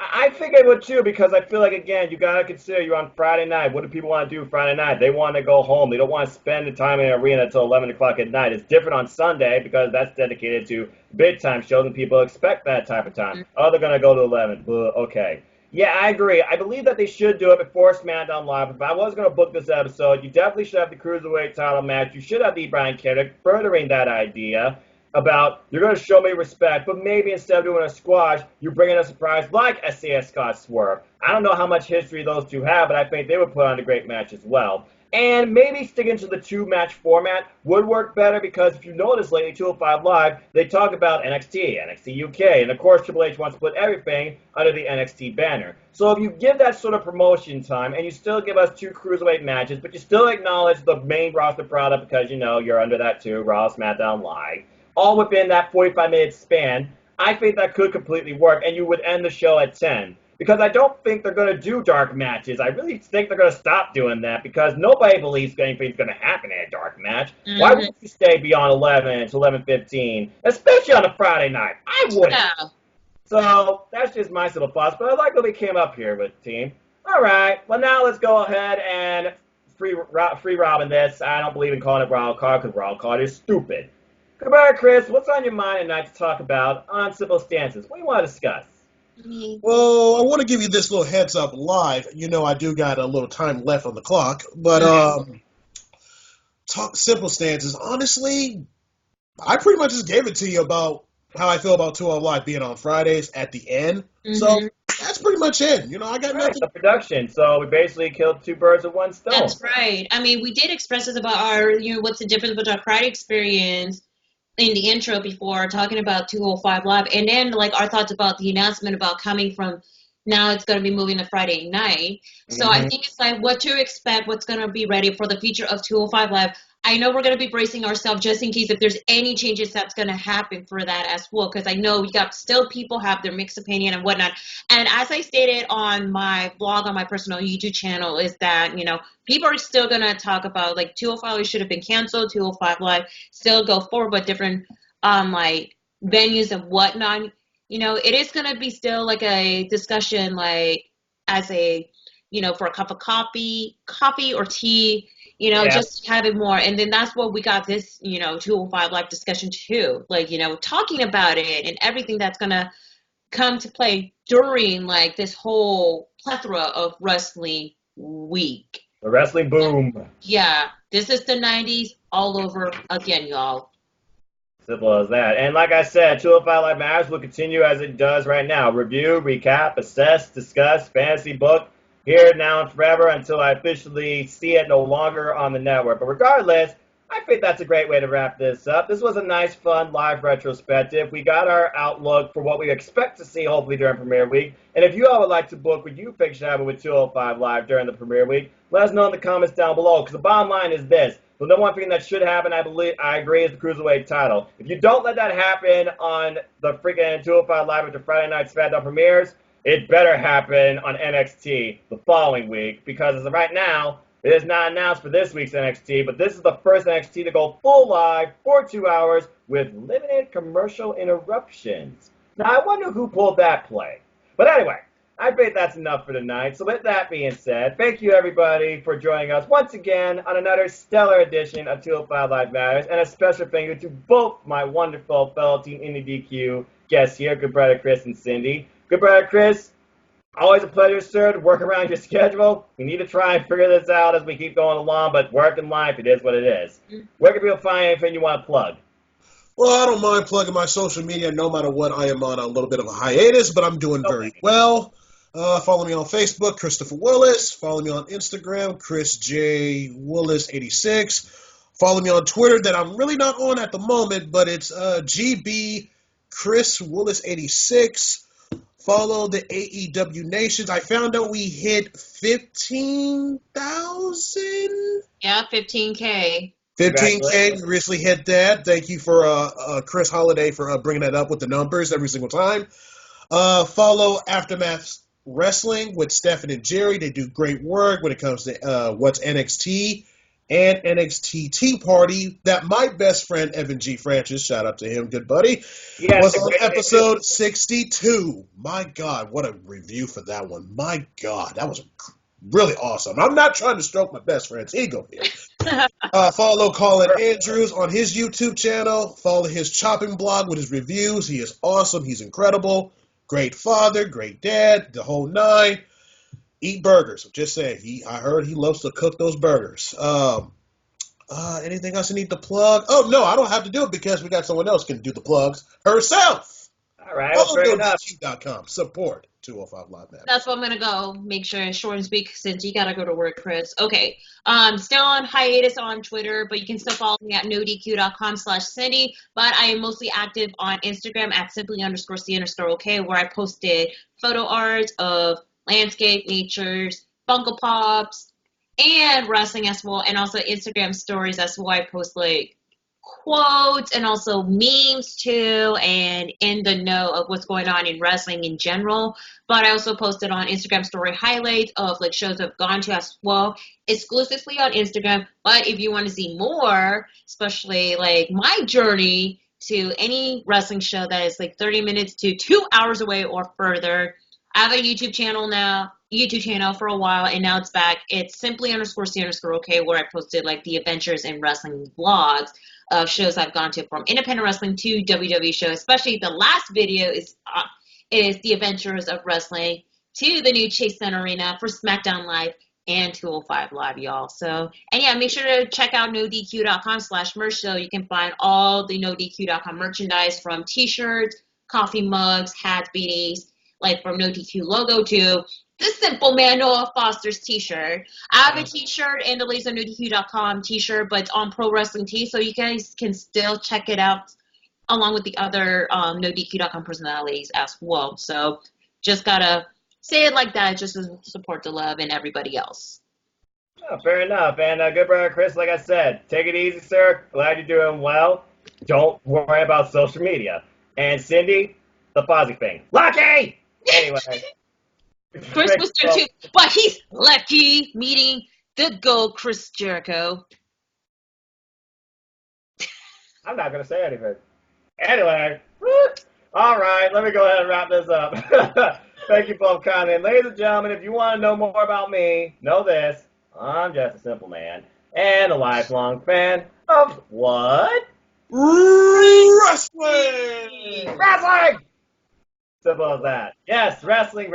I think it would too because I feel like again you gotta consider you're on Friday night. What do people want to do Friday night? They want to go home. They don't want to spend the time in the arena until 11 o'clock at night. It's different on Sunday because that's dedicated to big time shows and people expect that type of time. Oh, they're gonna go to 11. Okay. Yeah, I agree. I believe that they should do it before SmackDown Live. If I was going to book this episode, you definitely should have the Cruiserweight title match. You should have the Brian Kendrick furthering that idea. about you're going to show me respect, but maybe instead of doing a squash, you're bringing a surprise like a CS Scott Swerve. I don't know how much history those two have, but I think they would put on a great match as well. And maybe sticking to the two-match format would work better because if you notice lately, 205 Live, they talk about NXT, NXT UK, and of course Triple H wants to put everything under the NXT banner. So if you give that sort of promotion time and you still give us two cruiserweight matches, but you still acknowledge the main roster product because, you know, you're under that too, Raw, SmackDown, Live, all within that 45-minute span, I think that could completely work, and you would end the show at 10. Because I don't think they're going to do dark matches. I really think they're going to stop doing that because nobody believes anything's going to happen in a dark match. Mm-hmm. Why would you stay beyond 11 to 11:15, especially on a Friday night? I wouldn't. Yeah. So that's just my simple thoughts, but I like that we came up here with the team. All right, well, now let's go ahead and free Robin this. I don't believe in calling it wild card because wild card is stupid. Goodbye, Chris. What's on your mind tonight to talk about on Simple Stances? What do you want to discuss? Well, I want to give you this little heads up live. You know, I do got a little time left on the clock, but talk Simple Stances. Honestly, I pretty much just gave it to you about how I feel about 205 Live being on Fridays at the end. Mm-hmm. So that's pretty much it. You know, I got nothing. The production. So we basically killed two birds with one stone. That's right. I mean, we did express this about our, you know, what's the difference between our Friday experience in the intro before talking about 205 Live, and then like our thoughts about the announcement about coming from now it's going to be moving to Friday night. So I think it's like what to expect, what's going to be ready for the future of 205 Live. I know we're going to be bracing ourselves just in case if there's any changes that's going to happen for that as well, because I know we got still people have their mixed opinion and whatnot. And as I stated on my blog on my personal YouTube channel is that, you know, people are still going to talk about like 205 Live should have been canceled, 205 Live still go forward, but different like venues and whatnot. You know, it is going to be still like a discussion like as a, you know, for a cup of coffee or tea, you know, just have it more. And then that's what we got this, you know, 205 Live discussion too. Like, you know, talking about it and everything that's going to come to play during like this whole plethora of wrestling week. The wrestling boom. Yeah. This is the 90s all over again, y'all. Simple as that. And like I said, 205 Live Matters will continue as it does right now. Review, recap, assess, discuss, fantasy book. Here, now, and forever until I officially see it no longer on the network. But regardless, I think that's a great way to wrap this up. This was a nice, fun, live retrospective. We got our outlook for what we expect to see, hopefully, during Premiere Week. And if you all would like to book what you think should happen with 205 Live during the Premiere Week, let us know in the comments down below. Because the bottom line is this. The number one thing that should happen, I agree, is the Cruiserweight title. If you don't let that happen on the freaking 205 Live with the Friday Night Smackdown premieres, it better happen on NXT the following week, because as of right now, it is not announced for this week's NXT, but this is the first NXT to go full live for 2 hours with limited commercial interruptions. Now, I wonder who pulled that play. But anyway, I think that's enough for tonight. So with that being said, thank you everybody for joining us once again on another stellar edition of 205 Live Matters, and a special thank you to both my wonderful fellow Team Indie DQ guests here, good brother Chris and Cindy. Good brother Chris, always a pleasure, sir, to work around your schedule. We need to try and figure this out as we keep going along, but work and life, it is what it is. Where can people find anything you want to plug? Well, I don't mind plugging my social media no matter what. I am on a little bit of a hiatus, but I'm doing very well. Follow me on Facebook, Christopher Willis. Follow me on Instagram, Chris J. Willis86. Follow me on Twitter that I'm really not on at the moment, but it's GB Chris Willis 86. Follow the AEW Nations. I found out we hit 15,000. Yeah, 15K. 15K. We recently hit that. Thank you for Chris Holiday for bringing that up with the numbers every single time. Follow Aftermath Wrestling with Stephen and Jerry. They do great work when it comes to what's NXT. And NXT Tea Party that my best friend Evan G. Francis, shout out to him, good buddy, was on episode 62. My God, what a review for that one. My God, that was really awesome. I'm not trying to stroke my best friend's ego here. Follow Colin Andrews on his YouTube channel. Follow his chopping blog with his reviews. He is awesome. He's incredible. Great father, great dad, the whole nine. Eat burgers. I'm just saying. I heard he loves to cook those burgers. Anything else you need to plug? Oh, no, I don't have to do it because we got someone else can do the plugs herself. All right, well, Follow fair enough. NoDQ.com. Support 205 Live Matter. That's what I'm gonna go. Make sure it's short and sweet since you gotta go to work, Chris. Okay. Still on hiatus on Twitter, but you can still follow me at nodq.com/Cindy. But I am mostly active on Instagram at simply_c_okay, where I posted photo art of landscape, natures, Funko Pops, and wrestling as well, and also Instagram stories as well. I post like quotes and also memes too, and in the know of what's going on in wrestling in general. But I also posted on Instagram story highlights of like shows I've gone to as well, exclusively on Instagram. But if you want to see more, especially like my journey to any wrestling show that is like 30 minutes to 2 hours away or further, I have a YouTube channel for a while, and now it's back. It's simply_c_okay, where I posted like the adventures in wrestling vlogs of shows I've gone to, from independent wrestling to WWE shows. Especially the last video is the adventures of wrestling to the new Chase Center Arena for SmackDown Live and 205 Live, y'all. So, and yeah, make sure to check out nodq.com/merch, so you can find all the nodq.com merchandise, from t-shirts, coffee mugs, hats, beanies, like from No DQ logo to the Simple Man Noah Foster's t-shirt. I have a t-shirt and the LaserNoDQ.com t-shirt, but it's on Pro Wrestling Tee, so you guys can still check it out along with the other NoDQ.com personalities as well. So just gotta say it like that, just to support the love and everybody else. Oh, fair enough. And good brother Chris, like I said, take it easy, sir. Glad you're doing well. Don't worry about social media. And Cindy, the Fozzie thing. Lucky! Anyway. Chris was there too, but he's lucky meeting the GOAT, Chris Jericho. I'm not going to say anything. Anyway. All right, let me go ahead and wrap this up. Thank you both kindly. And ladies and gentlemen, if you want to know more about me, know this. I'm just a simple man and a lifelong fan of what? Wrestling! Wrestling! Simple as that. Yes, wrestling.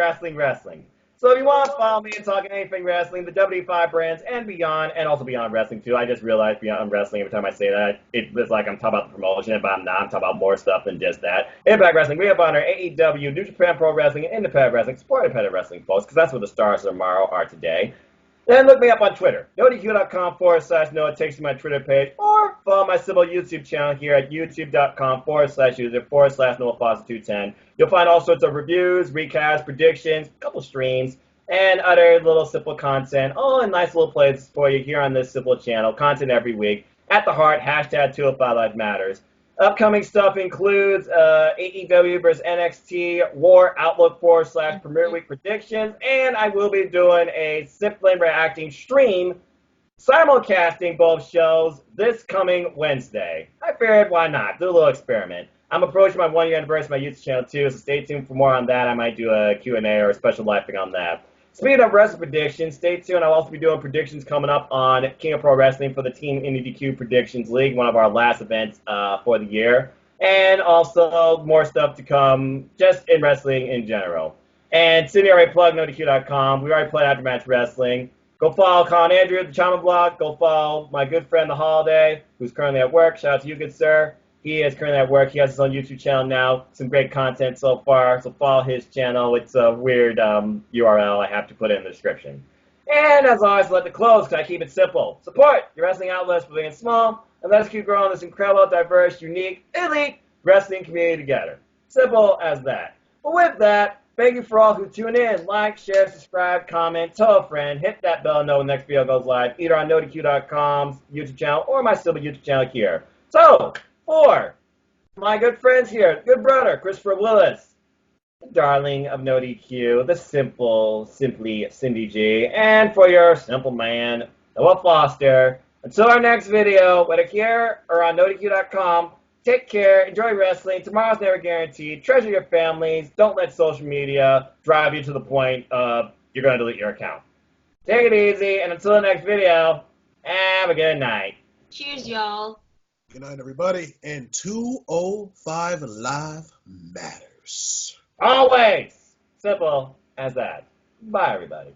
So if you want to follow me and talk anything wrestling, the WWE5 brands and beyond, and also beyond wrestling too. I just realized beyond wrestling, every time I say that, it's like I'm talking about the promotion, but I'm not. I'm talking about more stuff than just that. Impact Wrestling, Ring of Honor, AEW, New Japan Pro Wrestling, and Independent Wrestling. Support independent wrestling, folks, because that's where the stars of tomorrow are today. Then look me up on Twitter, nodq.com/Noah takes you to my Twitter page, or follow my civil YouTube channel here at youtube.com/user/Noah210. You'll find all sorts of reviews, recaps, predictions, a couple streams, and other little simple content, all in nice little places for you here on this simple channel. Content every week. At the heart, hashtag 205 Live Matters. Upcoming stuff includes AEW versus NXT War Outlook 4/ Premier Week predictions, and I will be doing a Simply Reacting stream, simulcasting both shows this coming Wednesday. I figured, why not? Do a little experiment. I'm approaching my 1-year anniversary of my YouTube channel too, so stay tuned for more on that. I might do a Q&A or a special live thing on that. Speaking of wrestling predictions, stay tuned. I'll also be doing predictions coming up on King of Pro Wrestling for the Team NDQ Predictions League, one of our last events for the year. And also more stuff to come just in wrestling in general. And Cindy already plugged NoDQ.com. We already played Aftermatch Wrestling. Go follow Colin Andrew, the Chama Blog. Go follow my good friend The Holiday, who's currently at work. Shout out to you, good sir. He is currently at work. He has his own YouTube channel now. Some great content so far. So follow his channel. It's a weird URL I have to put in the description. And as always, let the close, because I keep it simple. Support your wrestling outlets for big and small, and let's keep growing this incredible, diverse, unique, elite wrestling community together. Simple as that. But with that, thank you for all who tune in. Like, share, subscribe, comment, tell a friend, hit that bell to know when the next video goes live, either on NoDQ.com's YouTube channel or my Silver YouTube channel here. So, for my good friends here, good brother, Christopher Willis, the darling of NoDQ, the simply Cindy G, and for your simple man, Noah Foster. Until our next video, whether here or on NoDQ.com, take care, enjoy wrestling. Tomorrow's never guaranteed. Treasure your families. Don't let social media drive you to the point of you're going to delete your account. Take it easy, and until the next video, have a good night. Cheers, y'all. Good night, everybody. And 205 Live Matters. Always simple as that. Bye, everybody.